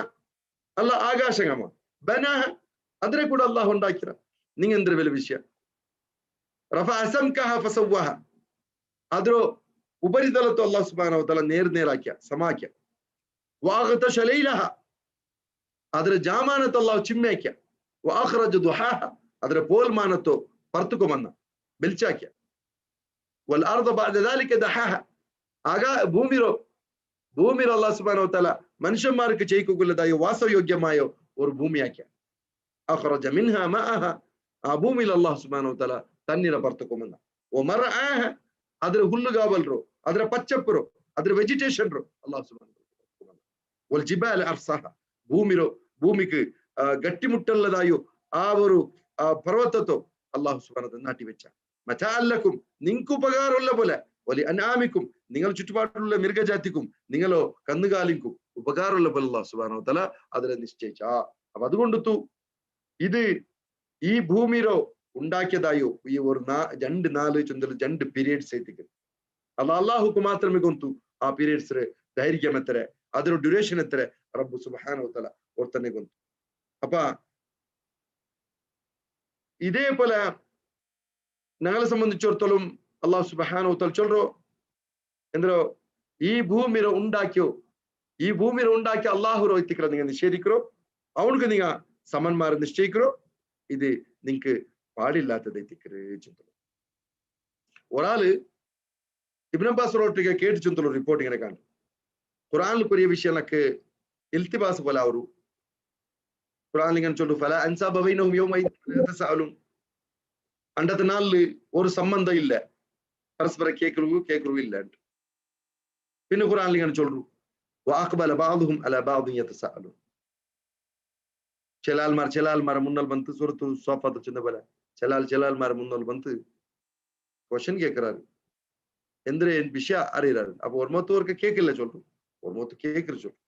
അല്ല ആകാശങ്ങമ ബനാഹ അതിനെ കൂടെ അള്ളാഹു ഉണ്ടാക്കിയ നിങ്ങ എന്തൊരു വലിയ വിഷയം റഫഅ സംകഹ ഫസവ്വഹ അതിരോ ഉപരിതലത്തോ അള്ളാഹു സുബ്ഹാനഹു വ തആല നേരാക്കിയ സമാക്കിയ വാഗതശ ലൈലഹ അതിര ജാമാനത്ത് അള്ളാഹു ചിമ്മാക്കിയ وأخرج ضحاها أدرى بول مانتو برتكو منا بالشاكيا والأرض بعد ذلك دحاها آغا بوميرو الله سبحانه وتعالى منشم مارك چيكو كل دايو واسو يوجي مايو اور بومي آكيا أخرج منها ماءها بومي الله سبحانه وتعالى تنير برتكو منا ومرعاها أدرى هلو غابل رو أدرى پچپرو أدرى vegetation رو الله سبحانه وتعالى والجبال أرساها بوميك ഗട്ടിമുട്ടുള്ളതായോ ആ ഒരു പർവ്വതത്തോ അള്ളാഹു സുബ്ഹാനഹു വ തആല നാട്ടി വെച്ച മതഅല്ലക്കും നിങ്ങൾക്ക് ഉപകാരമുള്ള പോലെ വലി അനാമിക്കും നിങ്ങൾ ചുറ്റുപാടുള്ള മൃഗജാതിക്കും നിങ്ങളോ കന്നുകാലിക്കും ഉപകാരമുള്ള പോലെ അള്ളാഹു സുബ്ഹാനഹു വ തആല അതിനെ നിശ്ചയിച്ച അപ്പൊ അതുകൊണ്ട് ഇത് ഈ ഭൂമിയിലോ ഉണ്ടാക്കിയതായോ ഈ ഒരു 2-4 ചുന്തൽ 2 പീരിയഡ്സ് എത്തിക്കും അള്ളാഹുക്ക് മാത്രമേ കൊന്തു ആ പീരിയഡ്സ് ദൈർഘ്യം എത്ര അതിന്റെ ഡ്യൂറേഷൻ എത്ര റബ്ബ് സുബ്ഹാനഹു വ തആല ഓർത്തന്നെ കൊന്തു അപ്പ ഇതേപോലെ ഞങ്ങളെ സംബന്ധിച്ചിടത്തോളം അള്ളാഹു സുബ്ഹാനഹു വ തആല ചൊല്ലോ എന്തോ ഈ ഭൂമിയെ ഉണ്ടാക്കിയ അള്ളാഹു എത്തിക്കറ നിങ്ങൾ നിഷേധിക്കറോ അവനക്ക് നിങ്ങൾ സമന്മാരെ നിശ്ചയിക്കറോ ഇത് നിങ്ങൾക്ക് പാടില്ലാത്തത് എത്തിക്കറേ ചിന്ത ഒരാള് ഇബ്നു അബ്ബാസ് റോട്ടിಗೆ കേട്ട് ചിന്തలో റിപ്പോർട്ട് ഇങ്ങനെ കാണും ഖുർആനിൽ കുറിയ വിഷയങ്ങളൊക്കെ ഇൽത്തിബാസ് പോലെ ಅವರು ഖുർആനിൽ ചൊല്ലു ഫലാ അൻസാബ ബൈനഹും യൗമഇദ് യതസഅലുൻ അണ്ടത്തെ നാളില് ഒരു സംബന്ധം ഇല്ല പരസ്പര കേക്കറു ഇല്ല പിന്നെ ഖുർആനിൽ ചൊല്ലു വഅഖബല ബഅദുഹും അലാ ബഅദ് യതസഅലുൻ ചെലാൽമാർ മുന്നൽ ಬಂತು സൂറത്തു സ്വാഫാത്ത് ചെന്ന പോലെ ചെലാൽമാർ മുന്നൽ ಬಂತು ക്വസ്റ്റ്യൻ കേക്കറാரு എന്തിനെ വിഷയ അറിയാറ് അപ്പൊ ഓർമ്മത്തവർക്ക് കേക്കില്ല ചൊല്ലു ഓർമ്മത്ത് കേക്കറ് ചൊല്ലു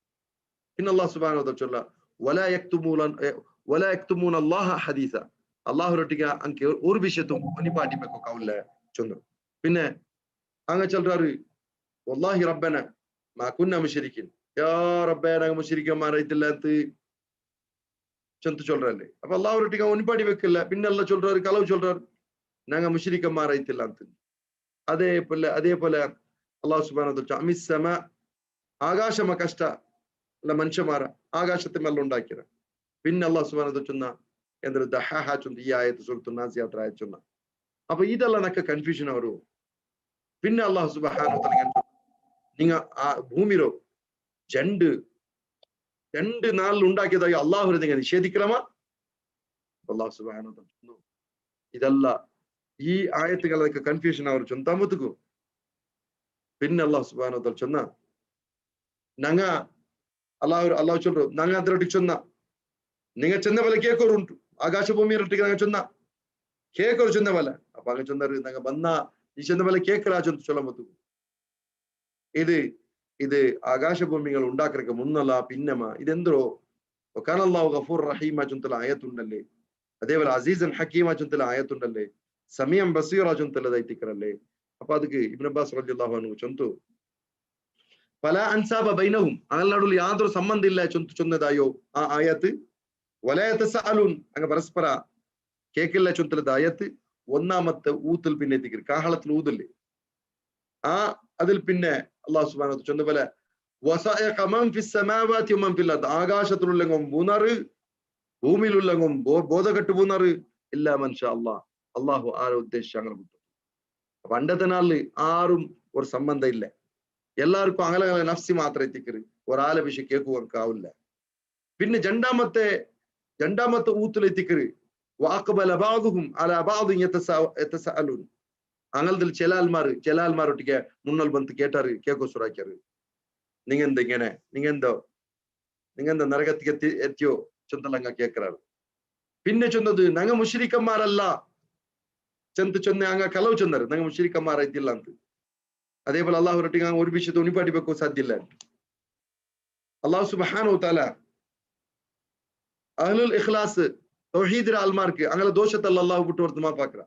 പിന്നെ അല്ലാഹു സുബ്ഹാനഹു വ തആല ചൊല്ല ولا يكتمون الله حديثا الله റൊട്ടിക അങ്ക ഒരു വിഷയത്തും ഒനിപാടി മെക്കോ കൗല്ല ചൊന്നു പിന്നെ അങ്ങ ചൊല്റാറ് വല്ലാഹി റബ്ബന മാ കുന്ന മുശ്രിക്കീൻ യാ റബ്ബേ ഞങ്ങൾ മുശ്രിക്കന്മാരായിട്ടില്ല എന്ന് ചൊന്തു ചൊല്ലറല്ലേ അപ്പൊ അല്ലാഹു റൊട്ടിക ഒനിപാടി വെക്കില്ല പിന്നെ അല്ലാഹു ചൊല്റാറ് കളവ് ചൊല്റാറ് ഞങ്ങൾ മുശ്രിക്കന്മാരായിട്ടില്ല എന്ന് അതേപോലെ അല്ലാഹു സുബ്ഹാനഹു വ തആല അമിസ് സമാ ആകാശമ കഷ്ട അല്ല മനുഷ്യന്മാര ആകാശത്തെ മെല്ല ഉണ്ടാക്കിയത് പിന്നെ അള്ളാഹു സുബ്ഹാനഹു വ തആല ചൊന്ന എന്തൊരു ദഹാഹ ചൊന്ന ഈ ആയത്ത് സൂറത്തു നാസിയാത്ത് ആയത്ത് ചൊന്ന അപ്പൊ ഇതെല്ലാം നക്ക കൺഫ്യൂഷൻ ಅವರು പിന്നെ അള്ളാഹു സുബ്ഹാനഹു വ തആല നിങ്ങ ആ ഭൂമിയിലോ 2 ഉണ്ടാക്കിയതായി അള്ളാഹു നിങ്ങൾ നിഷേധിക്കലാമാ? അള്ളാഹു സുബ്ഹാനഹു വ തആല ಇದೆಲ್ಲ ಈ ಆಯತ್ತುಗಳಕ್ಕೆ ಕನ್ಫ್ಯೂಷನ್ ಅವರು ಚೊಂತಾಮುತ್ತುಕು പിന്നെ അള്ളാഹു സുബ്ഹാനഹു വ തആല ചൊന്ന ഞങ്ങ അള്ളാഹു ചൊല്ലു ഞങ്ങ അതിരൊട്ടിക്ക് ചൊന്ന നിങ്ങൾ ചെന്ന പോലെ കേക്കോറുಂಟು ആകാശ ഭൂമി ഇരട്ടിക്ക് ഞങ്ങൾ ചൊന്ന കേക്കോರು ചെന്ന പോലെ അപ്പൊ അങ്ങ് ചൊന്നರು ഞങ്ങ ಬನ್ನ ഈ ചെന്ന പോലെ കേക്കലാ ചൊല്ലമുത്തുಕು ഇത് ആകാശ ഭൂമികൾ ഉണ്ടാക്കറಕ್ಕೆ മുന്നല്ല പിന്നമ ഇതെന്തോ വകാനല്ലാഹു ഗഫൂർ റഹീം ചൊന്തല ആയത്തുണ്ടല്ലേ അതേപോലെ അസീസൻ ഹക്കീം ചൊന്തല ആയത്തുണ്ടല്ലേ സമീഅൻ ബസീറ ചൊന്തലದೈತಿಕರല്ലേ അപ്പൊ ಅದಕ್ಕೆ ഇബ്നു അബ്ബാസ് റളിയല്ലാഹു അൻഹു ചൊന്തു ഫല അൻസാബ ബൈനഹും അവരുടെ നടുവിൽ യാതൊരു സംബന്ധമില്ല ചൊന്നതായോ ആ ആയത്ത് വലാ യതസഅലൂൻ അങ്ങ് പരസ്പര കേക്കില്ല ചൊന്തലದ ആയത്ത് ഒന്നാമത്തെ ഊത്തിൽ പിന്നെ എത്തിക്കരു കാഹളത്തിൽ ഊതല്ലേ ആ അതിൽ പിന്നെ അല്ലാഹു സുബ്ഹാനഹു വ തആല ചൊന്ന പോലെ വസഅഖ മൻ ഫിസ് സമാവാതി വമൻ ഫിൽ അർദ് ആകാശത്തിലുള്ളങ്ങും പൂനറ് ഭൂമിയിലുള്ളങ്ങും ബോധകെട്ട് പൂനറ് ഇല്ലാ മൻ ഷാ അല്ലാഹ് അല്ലാഹു ആരെ ഉദ്ദേശിച്ച അങ്ങനെ വിട്ടു പണ്ടത്തെ നാളില് ആരും ഒരു സംബന്ധം ഇല്ല എല്ലാവർക്കും അകലകളെ നഫ്സി മാത്രം എത്തിക്കരു ഒരാളെ വിഷയം കേൾക്കുവാൻക്കാവില്ല പിന്നെ രണ്ടാമത്തെ ഊത്തിൽ എത്തിക്കരു വാഖബല ബഅദുഹും അലാ ബഅദ് യതസഅലൂൻ അങ്ങനത്തിൽ ചില ആൾമാരൊട്ടിക്ക് മുന്നൽ ബന്ത് കേട്ടാറ് കേക്കോ സുറാക്കിയാറ് നിങ്ങെന്തോ നരകത്തിക്ക് എത്തിയോ ചൊന്തലങ്ങ കേക്കറാറ് പിന്നെ ചൊന്നത് ഞങ്ങ മുശ്രിക്കന്മാരല്ല ചൊന്ന അങ്ങ കലവ് ചൊന്നರು ഞങ്ങ മുശ്രിക്കന്മാരായിട്ടില്ല ಅಂತ അതേപോലെ അള്ളാഹു ഒಟ್ಟಿಗೆ ഒരു ವಿಷಯದ ಉಣಿಪಾಡಿಬೇಕು ಸಾಧ್ಯ ಇಲ್ಲ അള്ളാഹു സുബ്ഹാനഹു വ തആല അഹ്ലുൽ ഇഖ്ലാസ് തൗഹീദിന്റെ ആൾമാർക്ക് അങ്ങനെ ദോഷത്തല്ല അള്ളാഹു വിട്ടുകൊടുത്ത് മാപ്പാക്കറ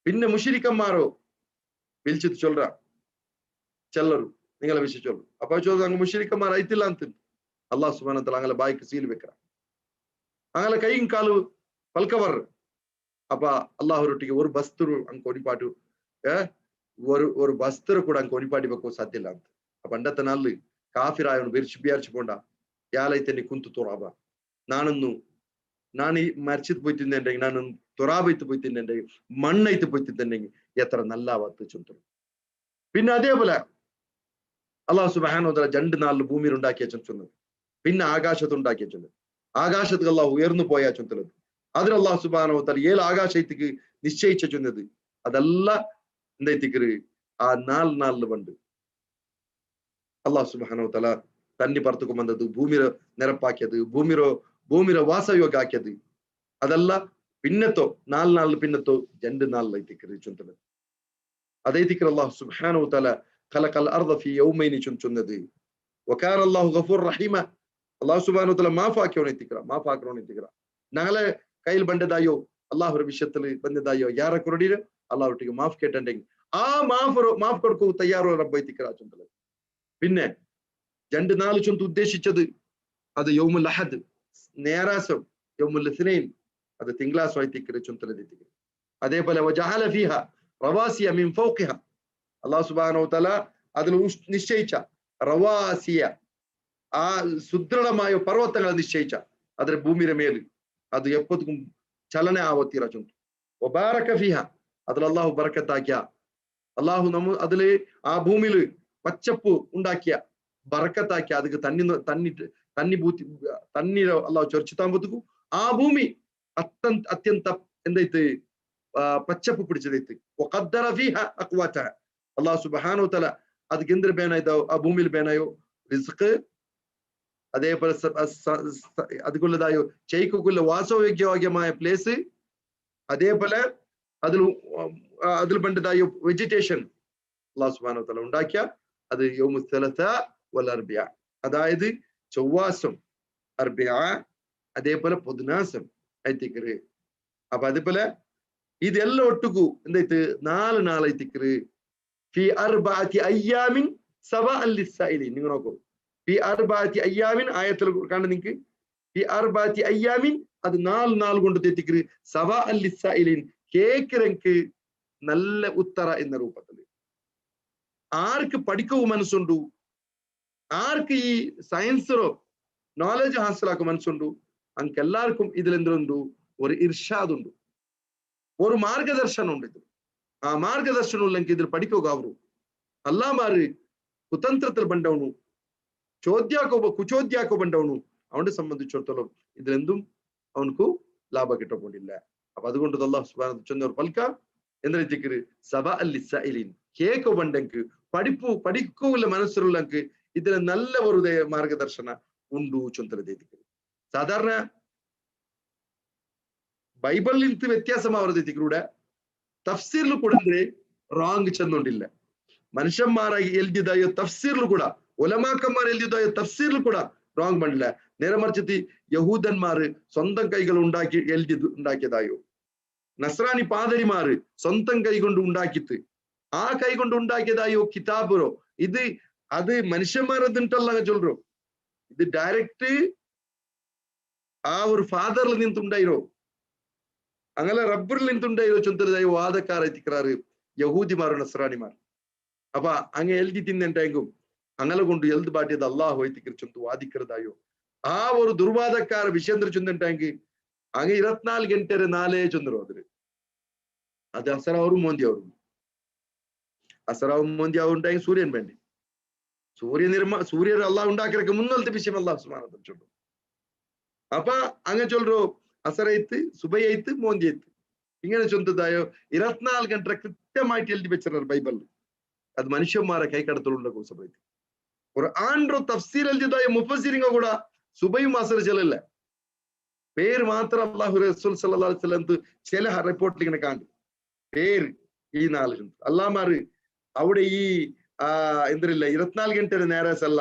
പിന്നെ മുശ്രിക്കന്മാരോ വിളിച്ചിട്ട് ചൊല്ലറ ചെല്ലರು നിങ്ങളെ വിഷയം ചൊല്ലു അപ്പൊ ചോദിച്ചു അങ്ങ് മുശ്രിക്കന്മാരായിട്ടില്ല ಅಂತ അള്ളാഹു സുബ്ഹാനഹു വ തആല അങ്ങനെ ಬಾಯಿಗೆ ಸೀಲ್ വെക്കറ അങ്ങനെ കൈയും കാലും പൽക്കവർ അപ്പൊ അള്ളാഹുരൊಟ್ಟಿಗೆ ഒരു ಬಸ್ತರು ಅಂಕ ಒಡಿಪಾಟು ഒരു ബസ്തർ ಕೂಡ ಅಂಕ ಒಡಿಪಾಡಿಬೇಕು ಸಾಧ್ಯ ಇಲ್ಲ ಅಂತ പണ്ടത്തെ നാളില് കാഫിറായവನು ബിയാർച്ചുപോണ്ട യാലൈത്തന്നെ കുന്തു തുറാബ ನಾನು മരിച്ചിട്ട് പോയിട്ടുണ്ടെങ്കിൽ ನಾನು തുറാബൈത്ത് പോയിട്ടുണ്ടെങ്കിൽ മണ്ണൈത്ത് പോയിട്ടുണ്ടെങ്കിൽ എത്ര നല്ലാവത്ത് ചൊന്തു പിന്നെ അതേപോലെ അള്ളാഹു സുബ്ഹാനഹു വ തആല 2 നാളിൽ ഭൂമിയിൽ ഉണ്ടാക്കിയ ചൊന്നത് പിന്നെ ആകാശത്ത് ഉണ്ടാക്കിയ ചൊന്നത് ആകാശത്ത് അള്ളാഹു ഉയർന്നു പോയാ ചൊന്തലത് അതിൽ അള്ളാഹു സുബ്ഹാനഹു വ തആല 7 ആകാശത്തേക്ക് നിശ്ചയിച്ച ചൊന്നത് അതല്ല എന്തൈത്തിക്കറ് ആ 4 നാളിൽ പണ്ട് അള്ളാഹു സുബ്ഹാനഹു വ തആല തന്നി പറത്തുకు ಬಂದದ್ದು ഭൂമിയെ നിരപ്പാക്കിയത് ഭൂമിയെ വാസയോഗ്യ ആക്കിയത് അതല്ല പിന്നത്തോ 4 നാളിൽ പിന്നത്തോ 2 നാളിൽ ಐತಿಕറ് ചൊന്തലത് അതൈതിക്കറ് അള്ളാഹു സുബ്ഹാനഹു വ തആല ഖലഖൽ അർദ ഫീ യൗമൈനി ചൊന്നത് വകാന അല്ലാഹു ഗഫൂർ റഹീമ അള്ളാഹു സുബ്ഹാനഹു വ തആല മാഫാക്കറോണിത്തിക്കറ ഞങ്ങളെ കയ്യിൽ ബണ്ടതായോ അള്ളാഹുര വിഷയത്തിൽ ബന്ധതായോ ಯಾರ ಕೊರಡಿರ അള്ളാഹുട്ടിಗೆ മാഫ് കേട്ടിട്ടുണ്ടെങ്കിൽ ആ മാഫ് കൊടുക്കൂ തയ്യാറോ റബ്ബൈത്തിക്കറ ചൊന്തലത് പിന്നെ 2 നാൾ ചൊന്ത് ഉദ്ദേശിച്ചത് അത് യൗമുൽ അഹദ് നേരാസം യൗമുൽ ഇസ്നൈൻ അത് തിങ്കളാഴ്ച ആയിത്തിക്കറ് ചൊന്തലത് അതേപോലെ വജഅല ഫീഹ റവാസിയ മിൻ ഫൗഖിഹ അല്ലാഹു സുബ്ഹാനഹു വ തആല അതിൽ നിശ്ചയിച്ച റവാസിയ ആ സുദൃഢമായ പർവ്വതങ്ങൾ നിശ്ചയിച്ച ಅದರ ഭൂമിയുടെ മേൽ അത് എപ്പോഴും ചലന ആവത്തിറ ചൊന്തു വബാറക ഫീഹ അതിൽ അല്ലാഹു ബറക്കത്താക്കിയ അല്ലാഹു അതില് ആ ഭൂമിയിൽ പച്ചപ്പ് ഉണ്ടാക്കിയ ബറക്കത്താക്കിയ ಅದಕ್ಕೆ തണ്ണീർ അല്ലാഹു ചൊരിച്ചുതാമ്പത്തുക്കു ആ ഭൂമി അത്യന്ത എന്തൈത്ത് പച്ചപ്പ് പിടിച്ചതೈತಿ വഖദ്ദറ ഫീഹ അഖ്വാതഹ അല്ലാഹു സുബ്ഹാനഹു വ തആല ಅದಕ್ಕೆ എന്തൊരു ബേനായിതോ ആ ഭൂമിയിൽ ബേനായോ റിസ്ക് അതേപോലെ അതുകൊള്ളതായോ ചെയ്ക്കുള്ള വാസയോഗ്യമായ പ്ലേസ് അതേപോലെ അതിൽ പണ്ടതായോ വെജിറ്റേഷൻ അല്ലാഹു സുബ്ഹാനഹു വ തആല ഉണ്ടാക്കിയ അത് യൗമുൽ സലസ വൽ അർബിയ അതായത് ചൊവ്വാസം അർബിയ അതേപോലെ ബുധനാസം ಐತಿಕറ് അപ്പൊ അതേപോലെ ഇതെല്ലാം ഒട്ടുക്കു എന്തൈത്ത് 4 നാൾ ಐತಿಕറ് ഫി അർബഅതി അയ്യാമിൻ സവഅൻ ലിസ്സായിലിൻ നിങ്ങൾ നോക്കൂ ഫി അർബഅതി അയ്യാമിൻ ആയത്തിൽ കണ്ട നിങ്ങൾക്ക് ഫി അർബഅതി അയ്യാമിൻ അത് 4 നാൾ കൊണ്ട് എത്തിക്കറ് സവഅൻ ലിസ്സായിലിൻ കേക്കരക്ക് നല്ല ഉത്തര എന്ന രൂപത്തിൽ ആർക്ക് പഠിക്കവും മനസ്സുണ്ടു ആർക്ക് ഈ സയൻസറോ നോളജ് ഹാസിലാക്കും മനസ്സുണ്ടു അങ്ങക്ക് എല്ലാവർക്കും ഇതിലെന്തുണ്ടു ഒരു ഇർഷാദ് ഉണ്ട് ഒരു മാർഗദർശനം ഉണ്ട് ഇതിൽ ആ മാർഗദർശനം ഉള്ളെങ്കിൽ ഇതിൽ പഠിക്കുക ಅವರು ಅಲ್ಲಾಮಾರು ಕುತಂತ್ರത്തിൽ ಬಂದವನು കുചോദ്യാക്കോപണ്ടവണു അവനെ സംബന്ധിച്ചിടത്തോളം ഇതിലെന്തും അവനക്ക് ലാഭം കിട്ടപ്പോണ്ടില്ല. അപ്പൊ അതുകൊണ്ട് അല്ലാഹു സുബ്ഹാനഹു ചെന്നവർ പൽക്ക എന്തിരിക്കര് സബ അല്ലിസൈലിൻ കേൾക്കൊണ്ടെങ്ക് പഠിക്കൂല മനസ്സിലുള്ളക്ക് ഇതിന് നല്ല ഒരു മാർഗദർശന ಉಂಡು ಚೊಂತಲದೈತಿಕರು. ಸಾಧಾರಣ ಬೈಬಲ್ ನಿಂತು ವ್ಯತ್ಯಾಸ ಮಾವರದೈತಿ ಕೂಡ ತಫ್ಸೀರ್ಲು ಕೂಡ ಅಂದ್ರೆ ರಾಂಗ್ ಚಂದೊಂಡಿಲ್ಲ. ಮನುಷ್ಯನ್ಮಾರ ಎಲ್ದಿದಾಯೋ ತಫ್ಸೀರ್ಲು ಕೂಡ ഒലമാക്കന്മാർ എഴുതിയതായ തഫ്സീറിൽ കൂടെ റോങ് പണില്ല. നേരെ മറിച്ചിട്ട് യഹൂദന്മാര് സ്വന്തം കൈകൾ ഉണ്ടാക്കിയതായോ നസ്രാനി പാതിരിമാര് സ്വന്തം കൈ കൊണ്ട് ഉണ്ടാക്കിയിട്ട് ആ കൈ കൊണ്ട് ഉണ്ടാക്കിയതായോ കിതാബുറോ അത് മനുഷ്യന്മാരെന്നിട്ടല്ല ചൊല്ലോ. ഇത് ഡയറക്റ്റ് ആ ഒരു ഫാദറിൽ നിന്നുണ്ടായിരോ അങ്ങനെ റബ്ബറിൽ നിന്നുണ്ടായിരോ ചൊന്തലതായോ വാദക്കാർ എത്തിക്കാറ് യഹൂദിമാരോ നസ്രാനിമാർ. അപ്പൊ അങ്ങ് എഴുതി തിന്നെങ്കിലും അങ്ങനെ കൊണ്ട് എൽത് ബാട്ടിയത് അള്ളാഹു എത്തിക്കറി ചൊന്തു വാദിக்கிறതായോ ആ ഒരു ದುರ್ವಾದಕಾರ ವಿಷಯಂದ್ರ ಚೊಂದಂಟಾಂಗಿ ಹಂಗೆ 24 ಗಂಟೆ 4 ಚಂದ್ರು ಅದ್ರಿ ಅದು ಅಸರಾವರು ಮೋಂದಿ ಅವರು അസറാവും മോന്തിയാവും ഉണ്ടായി സൂര്യൻ വേണ്ടി സൂര്യൻ അള്ളാഹ് ഉണ്ടാക്കിയൊക്കെ മുന്നോലത്തെ വിഷയം അള്ളാഹു സുബ്ഹാനഹു വ തആല ചൊല്ലും. അപ്പൊ അങ്ങനെ ചൊല്ലോ അസറൈത്ത് സുബൈത്ത് മോന്തിയത്ത് ഇങ്ങനെ ചൊന്തതായോ 24 ഗಂಟೆ കൃത്യമായിട്ട് എഴുതി വെച്ചിരുന്നത് ബൈബിളിൽ. അത് മനുഷ്യന്മാരെ കൈക്കടത്തലുണ്ട സമയത്ത് ഖുർആന്റെ തഫ്സീർ എഴുതിയതായ മുഫസ്സിരിങ്ങ കൂടെ സുബൈയും അസർ ചെല്ലല്ല പേര് മാത്രം അല്ലാഹു റസൂൽ സല്ലല്ലാഹു അലൈഹി വസല്ലം ചില റിപ്പോർട്ടിൽ ഇങ്ങനെ കാണും പേര് ഈ 4 അല്ലാമാര് അവിടെ ഈ എന്തില്ല 24 ಗಂಟೆ നേരാസ് അല്ല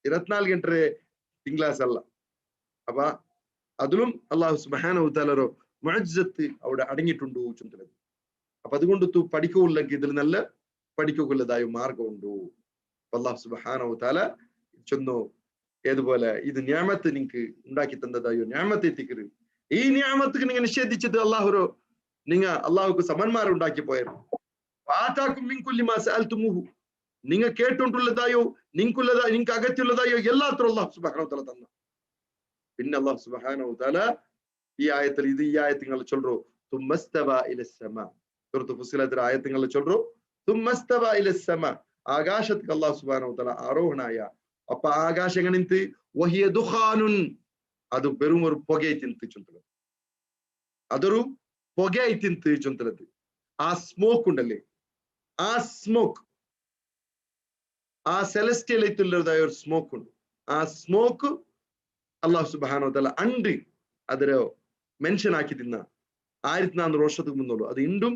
24 ಗಂಟೆ തിങ്കളാസ് അല്ല. അപ്പൊ അതിലും അല്ലാഹു സുബ്ഹാനഹു വ തആല മുഅജ്ജത്ത് അവിടെ അടങ്ങിയിട്ടുണ്ട് ചുന്തലത്. അപ്പൊ അതുകൊണ്ട് പഠിക്കുള്ളെങ്കിൽ ഇതിൽ നല്ല പഠിക്കുള്ളതായ മാർഗമുണ്ട്. അല്ലാഹു സുബ്ഹാനഹു വ തആല ചൊന്നു ഏതുപോലെ ഇത് നിഅമത്ത് നിങ്ങൾക്ക് ഉണ്ടാക്കി തന്നതായോ നിഅമത്ത് എത്തിക്കരുത്. ഈ നിഅമത്ത് നിങ്ങൾ നിഷേധിച്ചത് അള്ളാഹുക്ക് സമന്മാരെ ഉണ്ടാക്കി പോയത് നിങ്ങൾ കേട്ടുകൊണ്ടുള്ളതായോ നിങ്ങൾക്ക് അകറ്റുള്ളതായോ എല്ലാത്തിനും അല്ലാഹു സുബ്ഹാനഹു വ തആല തന്ന. പിന്നെ അല്ലാഹു സുബ്ഹാനഹു വ തആല ഈ ആയത്തിൽ ഈ ആയത്ത് നിങ്ങൾ ചൊല്ലോ തുമ്മസ്തവ ഇലസ്സമാ സൂറത്ത് ഫുസ്സിലത്തിലെ ആയത്ത് നിങ്ങൾ ചൊല്ലോ തുമ്മസ്തവ ഇലസ്സമാ ആകാശത്തേക്ക് അല്ലാഹു സുബ്ഹാനഹു വ തആല ആരോഹണായ. അപ്പൊ ആകാശം എങ്ങനെ നിന്ത് വഹിയ ദുഖാനുൻ അത് വെറും ഒരു പുകയായി തിന്ത് ചൊന്തലത്. അതൊരു പുകയായി തിന്ത് ചൊന്തലത്. ആ സ്മോക്ക് ഉണ്ടല്ലേ ആ സ്മോക്ക് ആ സെലസ്റ്റിയൽ ആയിട്ടുള്ളതായ ഒരു സ്മോക്ക് ഉണ്ട്. ആ സ്മോക്ക് അല്ലാഹു സുബ്ഹാനഹു വ തആല അണ്ട് അതിന് മെൻഷൻ ആക്കി തിന്ന 1400 വർഷத்துக்கு മുന്നുള്ളൂ. അത് ഇണ്ടും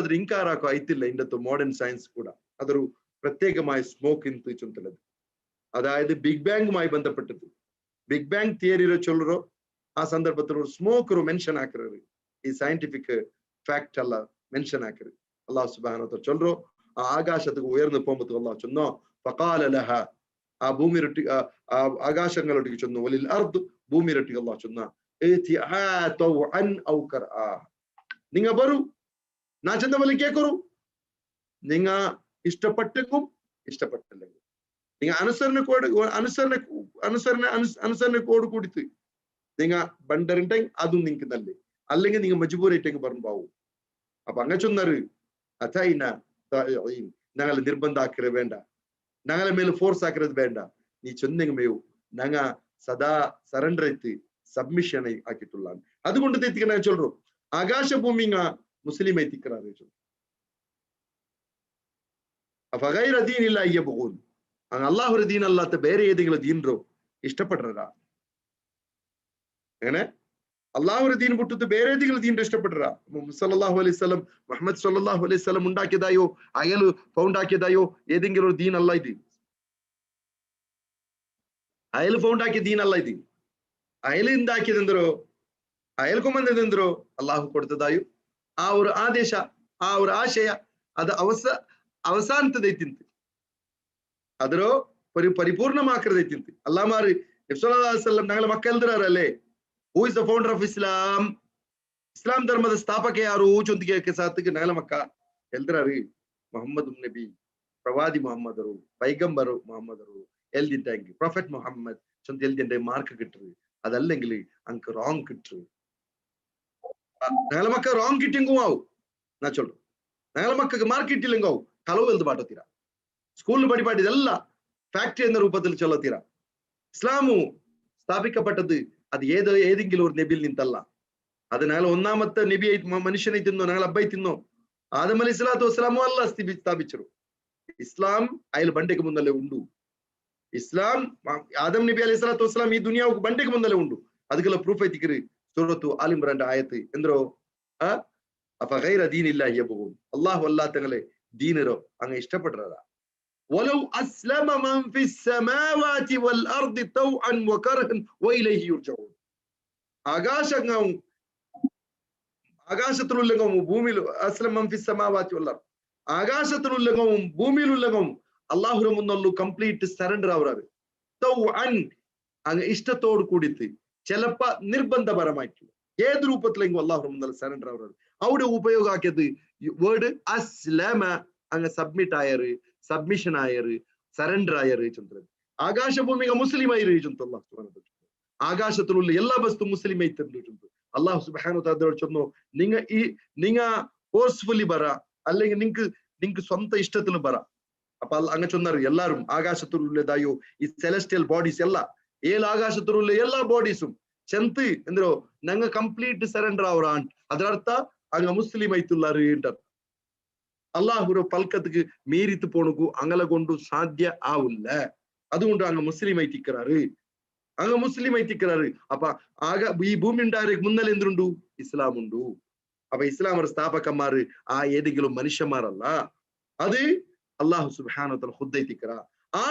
അതിന് ഇൻകാറാക്കോ ആയിട്ടില്ല. ഇന്നത്തെ മോഡേൺ സയൻസ് കൂടെ അതൊരു പ്രത്യേകമായ സ്മോക്ക് ഇന്ന് ചൊന്തലത്. അതായത് ബിഗ് ബാങ്കുമായി ബന്ധപ്പെട്ടത് ബിഗ് ബാങ് തിയറിയിലോ ചൊല്ലോ ആ സന്ദർഭത്തിൽ ഒരു സ്മോക്ക് ഒരു മെൻഷൻ ആക്കരുത്. ഈ സയന്റിഫിക് ഫാക്ട് അല്ല മെൻഷൻ ആക്കരുത്. അല്ലാഹു സുബ്ഹാനഹു വ തആല ചൊല്ലോ ആ ആകാശത്തേക്ക് ഉയർന്നു പോകുമ്പോൾ അല്ലാഹു ചൊന്നോ ഫഖാല ലഹ ആ ഭൂമിരട്ടി ആ ആകാശങ്ങളൊട്ടിക്ക് ചൊന്നു വലിൽ അർദ് ഭൂമിരട്ടി അല്ലാഹു ചൊന്ന നിങ്ങ ബറു നാ ചെന്ന പോലെ കേക്കറു നിങ്ങ ഇഷ്ടപ്പെട്ടെങ്കും ഇഷ്ടപ്പെട്ടില്ലെങ്കിൽ നിങ്ങൾ അനുസരണക്കോട് കൊടുത്ത് നിങ്ങ ബണ്ടറിണ്ടെങ്കിൽ അതും നിങ്ങൾക്ക് നല്ലേ അല്ലെങ്കിൽ നിങ്ങൾ മജ്ബൂറായിട്ടെങ്കിൽ പറഞ്ഞു പോവും. അപ്പൊ അങ്ങ ചൊന്നറ് അതൈന ഞങ്ങളെ നിർബന്ധാക്കരുത് വേണ്ട ഞങ്ങളെ മേലെ ഫോഴ്സ് ആക്കരുത് വേണ്ട നീ ചൊന്നെങ്ങമയോ ഞങ്ങ സദാ സറണ്ടർ ആയിട്ട് സബ്മിഷൻ ആക്കിയിട്ടുള്ള അതുകൊണ്ട് തെറ്റിക്കണ ചൊല്ലോ ആകാശഭൂമിങ്ങ മുസ്ലിം എത്തിക്കറാറ് ചൊല്ലു. അപ്പൊ ഗൈറ ദീനില്ല യബ്ഗൂൻ അങ്ങ് അള്ളാഹുര ദീൻ അല്ലാത്ത വേറെ ഏതെങ്കിലും ദീനോ ഇഷ്ടപ്പെട്ടരാ അങ്ങനെ അള്ളാഹുര ദീൻ വിട്ടിട്ട് വേറെ ഏതെങ്കിലും ദീൻ ഇഷ്ടപ്പെട്ടരാ. സല്ലല്ലാഹു അലൈഹി വസല്ലം മുഹമ്മദ് സല്ലല്ലാഹു അലൈഹി വസല്ലം ഉണ്ടാക്കിയതായോ അയാൾ ഫൗണ്ട് ആക്കിയതായോ ഏതെങ്കിലും ഒരു ദീൻ അല്ല ഇത്. അയാൾ ഫൗണ്ട് ആക്കിയ ദീൻ അല്ല ഇത്. അയാൾ ഉണ്ടാക്കിയത് എന്തോ അയാൾക്കും എന്തെന്തോ അള്ളാഹു കൊടുത്തതായോ ആ ഒരു ആദേശ ആ ഒരു ആശയ അത് അവസാനത്തതೈತಿಂತ ಅದರೋ ಪರಿಪೂರ್ಣಮಾಕರದೈತಿಂತ. ಅಲ್ಲಾಮಾರು ನಬಿ ಸಲ್ಲಲ್ಲಾಹು ಅಲೈಹಿ ವಸಲ್ಲಂ ഞങ്ങളെ മക്ക എൽദറാറല്ലേ who is the founder of Islam Islam ಧರ್ಮದ ಸ್ಥಾಪಕ ಯಾರು ಚೊಂದಿಗೆ ಸಾತ್ಗೆ ഞങ്ങളെ മക്ക ಎಲ್ದರಾರು മുഹമ്മദ് നബി പ്രവാദി മുഹമ്മദರು പൈഗംബರು മുഹമ്മദರು എൽദിട്ടാങ്കി പ്രൊഫറ്റ് മുഹമ്മദ് ചൊന്ത എൽദിന്റെ മാർക്ക് കിട്ടു അതല്ലെങ്കിൽ അങ്ക് റോങ് കിട്ടു. ഞങ്ങളെ മക്ക റോങ് കിട്ടിയെങ്കും ആവും ನಾ ಚೊಲ್ಲು ഞങ്ങളെ മക്കൾക്ക് മാർക്ക് കിട്ടിയില്ലെങ്കിൽ ആവും കളവ് എൽത് പാട്ടത്തീര സ്കൂളിൽ പഠിപ്പാട്ടിದೆಲ್ಲ ಫ್ಯಾಕ್ಟರಿ ಎನ್ನ ರೂಪದಲ್ಲಿ ಚೊಲ್ಲತ್ತೀರಾ ഇസ്ലാമു സ്ഥാപിക്കപ്പെട്ടത് അത് ഏതെങ്കിലും ഒരു നബിയിൽ നിന്നല്ല. അത് ഞങ്ങൾ ഒന്നാമത്തെ നബിയായി മനുഷ്യനെ തിന്നോ, ഞങ്ങൾ അബ്ബായി തിന്നോ? ആദം അലൈഹി സ്വലാത്തു വസ്സലാമു അല്ല സ്ഥാപിച്ചರು. ഇസ്ലാം അയാൾ ಬಂಡೆಗೆ മുന്നല്ലേ ಉಂಡು. ഇസ്ലാം ആദം നബി അലൈഹി സ്വലാത്തു വസ്സലാം ഈ ദുനിയാവുക്ക് ಬಂಡೆಗೆ മുന്നല്ലേ ಉಂಡು. ಅದಕ್ಕೆಲ್ಲ ಪ್ರೂಫ್ ಐತಿಕ್ರಿ ಸೂರತ್ತು ಆಲ್ ಇಮ್ರಾನ್ ಆಯತ್ ಎಂದ್ರೋ ಅಫ ಗೈರ ದೀನಿಲ್ಲಾಹಿ ಯಬ್ಗೂನ್, ಅಲ್ಲಾಹು ಅಲ್ಲಾಹ್ ದೀನರೋ ಹಂಗ ಇಷ್ಟಪಟ್ರದ. ವಲೌ ಅಸ್ಲಮ ಮನ್ ಫಿ السماوات والارض طوعا وكرها واليه يرجعون. ആകാശത്തിലുള്ളങ്ങവും ഭൂമിയിൽ അസ്ലം മൻ ഫി السماوات والارض, ആകാശത്തിലുള്ളങ്ങവും ഭൂമിയിലുള്ളങ്ങവും അല്ലാഹുവിന്റെ മുന്നല്ലോ കംപ്ലീറ്റ് സറണ്ടർ ആവറാറ്. തൗഅൻ അങ്ങ് ഇഷ്ടത്തോട് കൂടിയിട്ട്, ചിലപ്പ നിർബന്ധപരമായിട്ടുള്ള ഏത് രൂപത്തിലെങ്കിലും അല്ലാഹുവിന്റെ മുന്നല്ലോ സറണ്ടർ ആവറാറ്. അവിടെ ഉപയോഗ ആക്കിയത് വേർഡ് അസ്ലമ, അങ്ങ് സബ്മിറ്റ് ആയറ്, സബ്മിഷൻ ആയറ്, സറണ്ടർ ആയറ് ചൊന്തത്. ആകാശഭൂമിക മുസ്ലിം ആയിര് ചൊന്തു അല്ലാഹു സുബ്ഹാനഹു വ തആല. ആകാശത്തിലുള്ള എല്ലാ വസ്തു മുസ്ലിം ആയിട്ടുണ്ട് ചൊന്തു അല്ലാഹു സുബ്ഹാനഹു വ തആല ചൊന്നു. നിങ്ങ ഫോഴ്സ്ഫുള്ളി ബറ, അല്ലെങ്കിൽ നിങ്ങക്ക് സ്വന്തം ഇഷ്ടത്തിൽ ബറ. അപ്പൊ അങ്ങ് ചൊന്നാറ് എല്ലാരും ആകാശത്തിലുള്ളതായോ ഈ സെലസ്റ്റിയൽ ബോഡീസ് ಎಲ್ಲ ആകാശത്തിലുള്ള എല്ലാ ബോഡീസും ചെന്ത് എന്തോ ഞങ്ങൾ കംപ്ലീറ്റ് സറണ്ടർ ആവറാൻ. ಅದರರ್ಥ അങ്ങ് മുസ്ലിം ആയിട്ടുള്ളാറ് ಅಂತ. അള്ളാഹുര പൽക്കത്തിക്ക് മീരിത്ത് പോണക്കു അങ്ങനെ കൊണ്ട് സാധ്യ ആവില്ല. അതുകൊണ്ട് അങ്ങ് മുസ്ലിം ആയിട്ടിക്കറാറ്, അങ്ങ് മുസ്ലിം ആയിട്ടിക്കറാറ്. അപ്പൊ ഈ ഭൂമി ഉണ്ടായക്ക് മുന്നൽ എന്തുണ്ടു? ഇസ്ലാം ഉണ്ടു. അപ്പൊ ഇസ്ലാമർ സ്ഥാപകന്മാർ ആ ഏതെങ്കിലും മനുഷ്യന്മാരല്ല, അത് അള്ളാഹു സുബ്ഹാനഹു വ തആല ഖുദ്ദൈതിക്കറ. ആ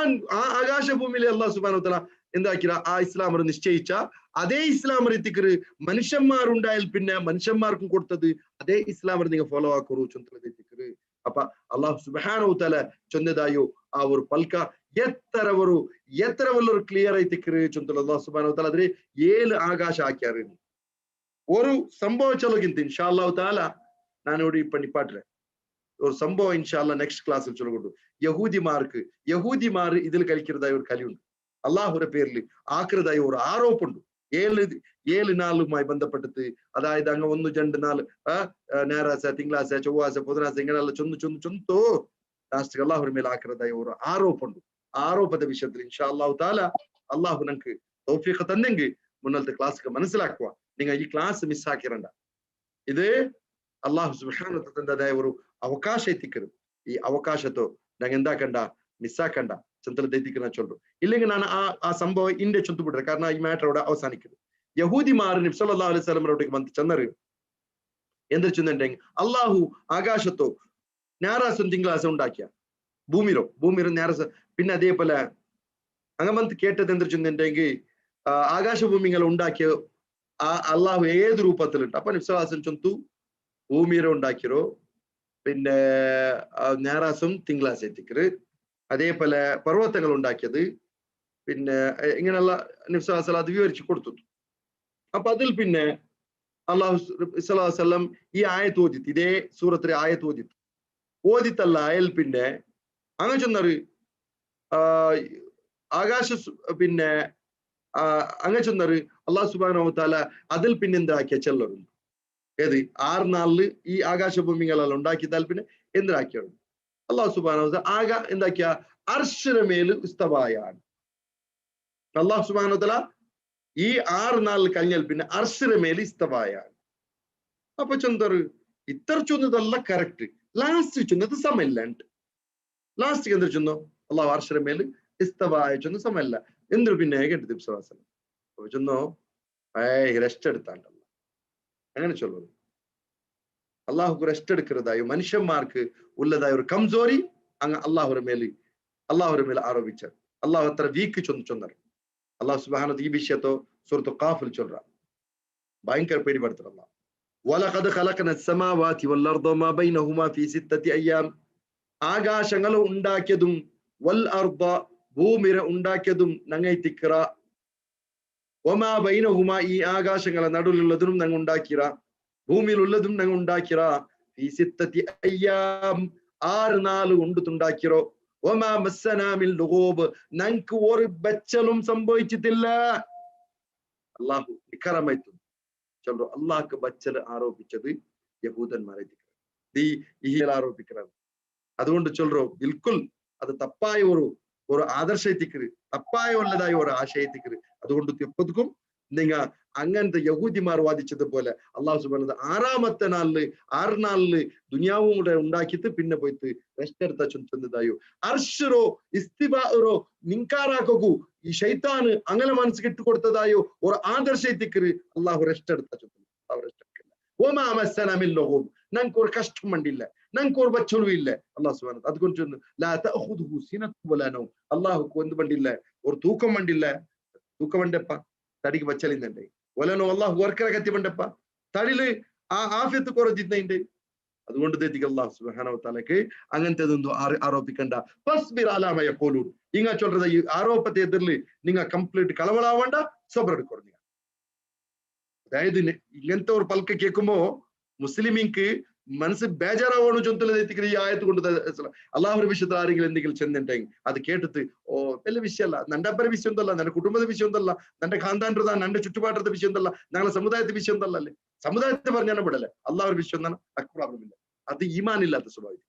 ആകാശഭൂമിയിലെ അള്ളാഹു സുബ്ഹാനഹു വ തആല എന്താക്കിറ ആ ഇസ്ലാമർ നിശ്ചയിച്ച അതേ ഇസ്ലാമർ എത്തിക്കറ് മനുഷ്യന്മാരുണ്ടായാൽ പിന്നെ മനുഷ്യന്മാർക്കും കൊടുത്തത് അതേ ഇസ്ലാമർ നിങ്ങൾ ഫോളോ ആക്കറു ചൊന്തത്തിക്കറ്. ಅಪ್ಪ ಅಲ್ಲಾಹ್ ಸುಬ್ಹಾನಹು ತಆಲ ಚೊಂದದಾಯೋ ಆ ಒಂದು ಪಲ್ಕ ಎತ್ತರವಲ್ಲರು ಕ್ಲಿಯರ್ ಐತಿಕ್ರಿ ಚೊಂತಲ ಅಲ್ಲಾಹ್ ಸುಬ್ಹಾನಹು ತಆಲ ಆದ್ರೆ 7 ಆಕಾಶ ಹಾಕ್ಯಾರ. ഒരു സംഭവം ചൊല്ലുകിന്ത ഇൻഷാ അല്ലാഹു തആല ഞാനിവിടെ ഇപ്പൊ നിപ്പാട്ടെ ഒരു സംഭവം ഇൻഷാ അല്ലാഹ് നെക്സ്റ്റ് ക്ലാസ്സിൽ ചൊല്ലുകൊണ്ടു. യഹൂദിമാർ ഇതിൽ കളിക്കുന്നതായ ഒരു കളിയുണ്ട്. അള്ളാഹുടെ പേരിൽ ആക്രതായ ഒരു ആരോപുണ്ട്. 7 നാളുമായി ബന്ധപ്പെട്ടിട്ട്, അതായത് അങ്ങ് 1 2 4 ഞായറാഴ്ച, തിങ്കളാഴ്ച, ചൊവ്വാഴ്ച, ബുധനാഴ്ച ഇങ്ങനെയുള്ള ചൊന്നു ലാസ്റ്റ് അള്ളാഹുടെ മേൽ ആക്രതായ ഒരു ആരോപുണ്ട്. ആരോപದ വിഷയത്തിൽ ഇൻഷാ അല്ലാഹു തആല അള്ളാഹു നമുക്ക് തൗഫീഖ് തന്നെങ്കിൽ മുന്നത്തെ ക്ലാസ് മനസ്സിലാക്കുക. നിങ്ങൾ ഈ ക്ലാസ് മിസ്സാക്കിരണ്ട. ഇത് അള്ളാഹു സുബ്ഹാനഹു വ തആലയുടെ ഒരു അവകാശ എത്തിക്കരും. ഈ അവകാശത്തോ ഞങ്ങൾ എന്താക്കണ്ട, മിസ്സാക്കണ്ട ചൊന്തലതെത്തിക്കുന്ന ചൊല്ലു. ഇല്ലെങ്കിൽ ഞാൻ ആ സംഭവം ഇന്ത്യ ചൊന്തുಬಿಟ್ರೆ, കാരണം ഈ മാറ്റർ അവിടെ അവസാനിക്കുന്നു. യഹൂദിമാർ നബി സല്ലല്ലാഹു അലൈഹി വസല്ലം റോട്ടിക്ക് വന്ന് ചെന്നറി എന്ത് ചൊന്നുണ്ടെങ്കിൽ അള്ളാഹു ആകാശത്തോ ഞായറാഴ്ച തിങ്കളാഴ്ച ഉണ്ടാക്കിയ ഭൂമിയിലോ ഞായറാഴ്ച, പിന്നെ അതേപോലെ അങ്ങനെ വന്ന് കേട്ടത് എന്ത് ചൊന്നുണ്ടെങ്കിൽ ആകാശഭൂമികൾ ഉണ്ടാക്കിയ അള്ളാഹു ഏത് രൂപത്തിലുണ്ട്. അപ്പൊ നബി സല്ലല്ലാഹു അലൈഹി വസല്ലം ചൊന്തു ഭൂമിയിലോ ഉണ്ടാക്കിയരോ, പിന്നെ ഞായറാഴ്ചയും തിങ്കളാഴ്ച എത്തിക്കറ്, അതേപോലെ പർവ്വതങ്ങൾ ഉണ്ടാക്കിയത്, പിന്നെ ഇങ്ങനെയുള്ള നബി സല്ലല്ലാഹു അലൈഹി വസല്ലം അത് വിവരിച്ചു കൊടുത്തു. അപ്പൊ അതിൽ പിന്നെ അള്ളാഹു സ്വല്ലല്ലാഹു അലൈഹി വസല്ലം ഈ ആയത്ത് ഓദിത്ത്, ഇതേ സൂറത്തിലെ ആയത്ത് ഓദിത്തല്ല അയൽ പിന്നെ അങ്ങനെ ചൊന്നറ് ആകാശ പിന്നെ അങ്ങനെ ചൊന്നറ് അള്ളാഹു സുബ്ഹാനഹു വ തആല അതിൽ പിന്നെ എന്താക്കിയ ചെല്ലറുണ്ട്. ഏത് 6 നാളില് ഈ ആകാശഭൂമികളെല്ലാം ഉണ്ടാക്കിയതാൽ പിന്നെ എന്തിനാക്കിയാണ് അള്ളാഹു സുബ്ഹാനഹു വ തആല എന്താക്കിയ അർശിന്റെ മേൽ ഇസ്തവായാണ്. അള്ളാഹു സുബ്ഹാനഹു വ തആല ഈ 6 നാളിൽ കഴിഞ്ഞാൽ പിന്നെ അർശിന്റെ മേൽ ഇസ്തവായാണ്. അപ്പൊ ചൊന്തറ് ഇത്ര ചൊന്നതല്ല കറക്റ്റ്, ലാസ്റ്റ് ചൊന്നത് സമയല്ല. ലാസ്റ്റ് എന്തൊരു ചൊന്നോ അള്ളാഹു അർശിന്റെ മേൽ ഇസ്തവായ ചൊന്ന സമയല്ല എന്തൊരു പിന്നെ കേട്ടത് വിശ്വാസം. അപ്പൊ ചൊന്നോ റെസ്റ്റ് എടുത്താണ്ടല്ല അങ്ങനെ ചൊല്ലുന്നത്. അള്ളാഹുക്ക് റെസ്റ്റ് എടുക്കുന്നതായോ മനുഷ്യന്മാർക്ക് ഉള്ളതായ ഒരു കംസോറി അങ്ങ് അള്ളാഹുടെ മേൽ ആരോപിച്ച അള്ളാഹു അത്ര വീക്ക് ചൊന്നർ. അള്ളാഹു സുബ്ഹാനഹു ഈ വിഷയത്തോ സൂറത്ത് ഖാഫിൽ ചൊല്ല ഭയങ്കര പേടിപ്പെടുത്തണം. വലഖദ് ഖലഖന അസ്സമാവാതി വൽഅർദ വമാ ബൈനഹുമാ ഫീ 6 അയ്യാം, ആകാശങ്ങൾ ഉണ്ടാക്കിയതും വൽ അർദ ഭൂമിയെ ഉണ്ടാക്കിയതും ഞങ്ങൈത്തിക്കറ, വമാ ബൈനഹുമാ ഈ ആകാശങ്ങളെ നടുവിലുള്ളതും ഞങ്ങൾ ഉണ്ടാക്കിറ, ഭൂമിയിലുള്ളതും ഞങ്ങൾ ഉണ്ടാക്കിറ, ഫീ 6 അയ്യാം 6 നാൾ കൊണ്ട് ഉണ്ടാക്കിറോ, വമാ മസ്സനാ മിൻ ലുഗൂബ് ഞങ്ങൾക്ക് ഒരു ബച്ചലും സംഭവിച്ചിട്ടില്ല. അള്ളാഹു ഇക്കറമൈത്തു ചൊല്ലോ. അള്ളാഹ്ക്ക് ബച്ചൽ ആരോപിച്ചത് യഹൂദന്മാരെ ആരോപിക്കണം. അതുകൊണ്ട് ചൊല്ലോ ബിൽക്കുൽ അത് തപ്പായ ഒരു ആദർശത്തിക്കര് തപ്പായുള്ളതായ ഒരു ആശയത്തിക്കര് അതുകൊണ്ട് എപ്പോഴും നിങ്ങ അങ്ങനത്തെ യഹൂദിമാർ വാദിച്ചതുപോലെ അള്ളാഹു സുബ്ഹാനഹു ആറാമത്തെ നാളില് 6 നാളില് ദുനിയാവും കൂടെ ഉണ്ടാക്കിയിട്ട് പിന്നെ പോയിട്ട് റെസ്റ്റ് എടുത്ത ചൊല്ലുന്നതായോ അർഷറോ ഇസ്തിബാറോ നിങ്കാറാക്കൂ ഈ ശൈത്താന് അങ്ങനെ മനസ്സ് കിട്ടുകൊടുത്തതായോ ഒരു ആദർശത്തിക്കര് അള്ളാഹു റെസ്റ്റ് എടുത്ത ചൊല്ലുന്നു റെസ്റ്റ് എടുക്കില്ല ഓമാ മസ്സനമില്ലഹും ഞങ്ങൾക്ക് ഒരു കഷ്ടം മണ്ടില്ല ഞങ്ങൾക്ക് ഒരു ബച്ചലും ഇല്ല അള്ളാഹു സുബ്ഹാനഹു അതുകൊണ്ട് ചൊല്ലുന്നു ലാ തഅഖുദുഹു സിനത്തുൻ വലാ നൗം അള്ളാഹുക്ക് ಒಂದು മണ്ടില്ല ഒരു തൂക്കം മണ്ടില്ല തൂക്കം മണ്ടപ്പ തടിക്ക് ಬಚ್ಚಲಿಂದಂಡೆ ಒಲನು ಅಲ್ಲಾಹ್ ವರ್ಕರ ಗತಿ ಬಂಡಪ್ಪ തടില് ആ ആഫിയത്ത് കുറഞ്ഞിട്ടുണ്ട് അതുകൊണ്ട് തെറ്റിക്ക് അല്ലാഹു സുബ്ഹാനഹു വതആലക്ക് അങ്ങനത്തേതൊന്നും ആരോപിക്കണ്ട ഫസ്ബിർ അലാ മാ യഖൂലൂൻ ഇങ്ങ ചൊല്ലുന്ന ഈ ആരോപത്തെ എതിരില് നിങ്ങൾ കംപ്ലീറ്റ് കളവളാവണ്ട സബർ എടുക്കണം അതായത് ഇങ്ങനത്തെ ഒരു പൽക്ക കേൾക്കുമ്പോ മുസ്ലിമിക്ക് മനസ്സ് ബേജാറാവണു ചൊല്ലുന്ന ഈ ആയത്ത് കൊണ്ട് അള്ളാഹുവിന്റെ വിഷയത്തിൽ ആരെങ്കിലും എന്തെങ്കിലും ചെന്നിട്ടെങ്കിൽ അത് കേട്ടിട്ട് ഓ വലിയ വിഷയമല്ല നന്റെ അപ്പര വിഷയം എന്തല്ല നന്റെ കുടുംബದ വിഷയം എന്തല്ല നന്റെ ഖാന്താൻ്റെ നന്റെ ചുറ്റുപാടത്തെ വിഷയം എന്തല്ല ഞങ്ങളെ സമുദായത്തെ വിഷയം എന്തല്ലേ സമുദായത്തെ പറഞ്ഞാൽ വിടല്ലേ അള്ളാഹുവിന്റെ വിഷയം എന്താണ് പ്രോബ്ലം ഇല്ല അത് ഈമാൻ ഇല്ലാത്ത സ്വഭാവം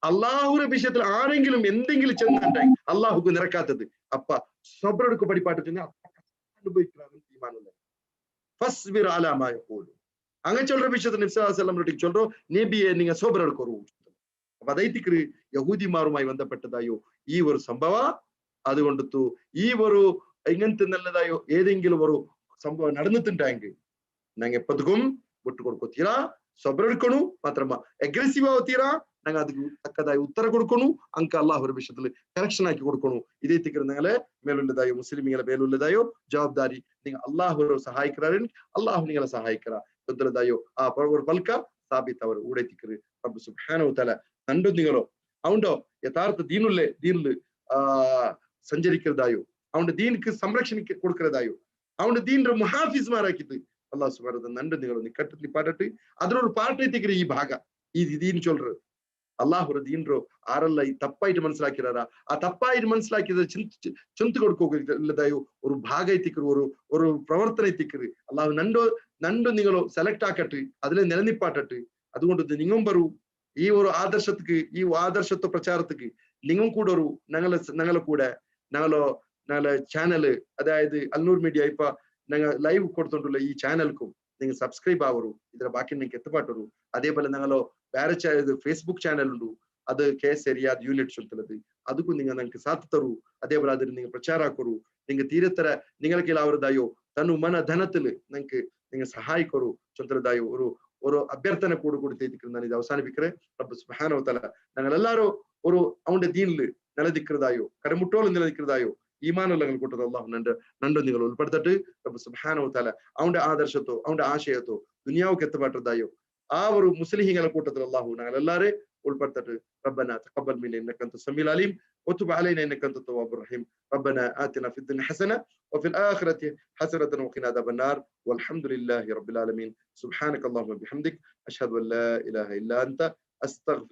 അള്ളാഹുവിന്റെ വിഷയത്തിൽ ആരെങ്കിലും എന്തെങ്കിലും ചെന്നിട്ടെങ്കിൽ അള്ളാഹുക്ക് നിരക്കാത്തത് അപ്പ സബ്രെടുക്ക് പടിപ്പാട്ട് അനുഭവിക്കണം ഈമാനുള്ള ഫസ്ബിർ അലാ മാ യഖൂലൂൻ അങ്ങനെ ചൊല്ലുற വിഷയത്തിൽ നബി സല്ലല്ലാഹു അലൈഹി വസല്ലം ചൊല്ലുറോ നബിയെ നിങ്ങൾ സബർ എടുക്കൂ അപ്പൊ അതൈത്തിക്ക് യഹൂദിമാരുമായി ബന്ധപ്പെട്ടതായോ ഈ ഒരു സംഭവ അതുകൊണ്ടു ഈ ഒരു ഇങ്ങനത്തെ നല്ലതായോ ഏതെങ്കിലും ഒരു സംഭവം നടന്നിട്ടുണ്ടെങ്കിൽ ഞങ്ങൾ എപ്പോഴും വിട്ടുകൊടുക്കോത്തീരാ സബർ എടുക്കണു മാത്രമ അഗ്രസീവ് ആവത്തീരാ ഞങ്ങൾ ಅದಕ್ಕೆ ತಕ್ಕದಾಗಿ ಉತ್ತರ ಕೊಡ್ಕೊನು ಅಂಕ ಅಲ್ಲಾಹ್ರ ವಿಷಯದಲ್ಲಿ ಕರೆಕ್ಷನ್ ಆಗಿ ಕೊಡ್ಕೊನು ಇದೇ ತಿಕ್ಕರ ഞങ്ങളെ മേലുള്ളതായോ മുസ്ലിമീങ്ങളെ മേലുള്ളതായോ ജവാബ്ദാരി നിങ്ങൾ അല്ലാഹുവിന്റെ സഹായിക്കറാൻ അല്ലാഹു നിങ്ങളെ സഹായിക്കറാ ബദ്ദലതായോ ആ ഒരു പൽക സാബിത്ത് അവർ ഊടെ തിക്കറ് റബ്ബ് സുബ്ഹാനഹു തആല നണ്ടു നിങ്ങളോ അവണ്ടോ യഥാർത്ഥ ദീനില് സഞ്ചരിക്കുന്നതായോ അവന്റെ ദീനിക്ക് സംരക്ഷണ കൊടുക്കുന്നതായോ അവന്റെ ദീനിന്റെ മുഹാഫിസ്മാരാക്കിയിട്ട് അല്ലാഹു സുബ്ഹാനഹു തആല നണ്ടു നിങ്ങളോ നിക്കട്ടി പാടട്ട് അതിനൊരു പാർട്ടി ഈ ഭാഗ ഈ ദീൻ ചൊല്ലറ് അള്ളാഹുರ ದೀನ್ರು ಆರಲ್ಲ ಈ ತಪ್ಪಾയിട്ട് മനസ്സിലാക്കിರಾರ ಆ ತಪ್ಪಾയിട്ട് മനസ്സിലാക്കിയത് ಚಿಂತು കൊടുക്കുകയോ ഒരു ഭാഗ എത്തിക്കರು ഒരു പ്രവർത്തനം എത്തിക്കರು അള്ളാഹു നണ്ടു നിങ്ങളോ സെലക്ട് ആക്കട്ടെ അതിലെ നിലനിപ്പാട്ടട്ട് അതുകൊണ്ട് നിങ്ങും വരൂ ഈ ഒരു ആദർശത്തിക്ക് ഈ ആദർശത്വ പ്രചാരത്തിക്ക് നിങ്ങും കൂടെ ഒരു ഞങ്ങളെ കൂടെ ഞങ്ങളെ ചാനല് അതായത് അൽനൂർ മീഡിയ ഇപ്പൊ ഞങ്ങൾ ലൈവ് കൊടുത്തോണ്ടുള്ള ഈ ചാനൽക്കും നിങ്ങൾ സബ്സ്ക്രൈബ് ആവರು ಇದರ ಬಾಕಿ നിങ്ങൾക്ക് എത്തപ്പാട്ടರು അതേപോലെ ഞങ്ങളോ ಬೇರೆ ಫೇಸ್ಬುಕ್ ಚಾನೆಲ್ ಉಂಟು ಅದು KS ರಿಯಾದ್ ಯೂನಿಟ್ ಚೊಲ್ತಲದು ಅದಕ್ಕೂ നിങ്ങൾക്ക് ಸಾಥ್ ತರು അതേപോലെ അതിന് നിങ്ങൾ പ്രചാര ആക്കರು നിങ്ങൾ തീരത്തര നിങ്ങൾക്ക് അവരതായോ തന്നു മന ധനത്തില് നിങ്ങൾ സഹായിക്കರು ചൊല്തലതായോ ഒരു അഭ്യർത്ഥന കൊടുത്തിരിക്കുന്നു ನಾನು ಇದು അവസാനിപ്പിക്കറേ റബ്ബ് സുബ്ഹാനഹു വതആല ഞങ്ങളെല്ലാരും ഒരു അവന്റെ ദീനില് നിലനിൽക്കുന്നതായോ കരമുട്ടോളം നിലനിൽക്കുന്നതായോ ഈമാനുള്ളങ്ങൾ കൂട്ടത് അള്ളാഹു നണ്ടു നിങ്ങൾ ഉൾപ്പെടുത്തിട്ട് റബ്ബ് സുബ്ഹാനഹു വതആല അവന്റെ ആദർശത്തോ അവന്റെ ആശയത്തോ ദുനിയാവുക്ക് എത്തപ്പെട്ടതായോ ആ ഒരു മുസ്ലിഹീങ്ങളെ കൂട്ടത്തിൽ അള്ളാഹു ഞങ്ങളെല്ലാരെ ഉൾപ്പെടുത്തിട്ട് ربنا تقبل منا انك انت السميع العليم وتب علينا انك انت التواب الرحيم ربنا آتنا في الدنيا حسنه وفي الاخره حسنه وقنا عذاب النار والحمد لله رب العالمين سبحانك اللهم وبحمدك اشهد ان لا اله الا انت استغفرك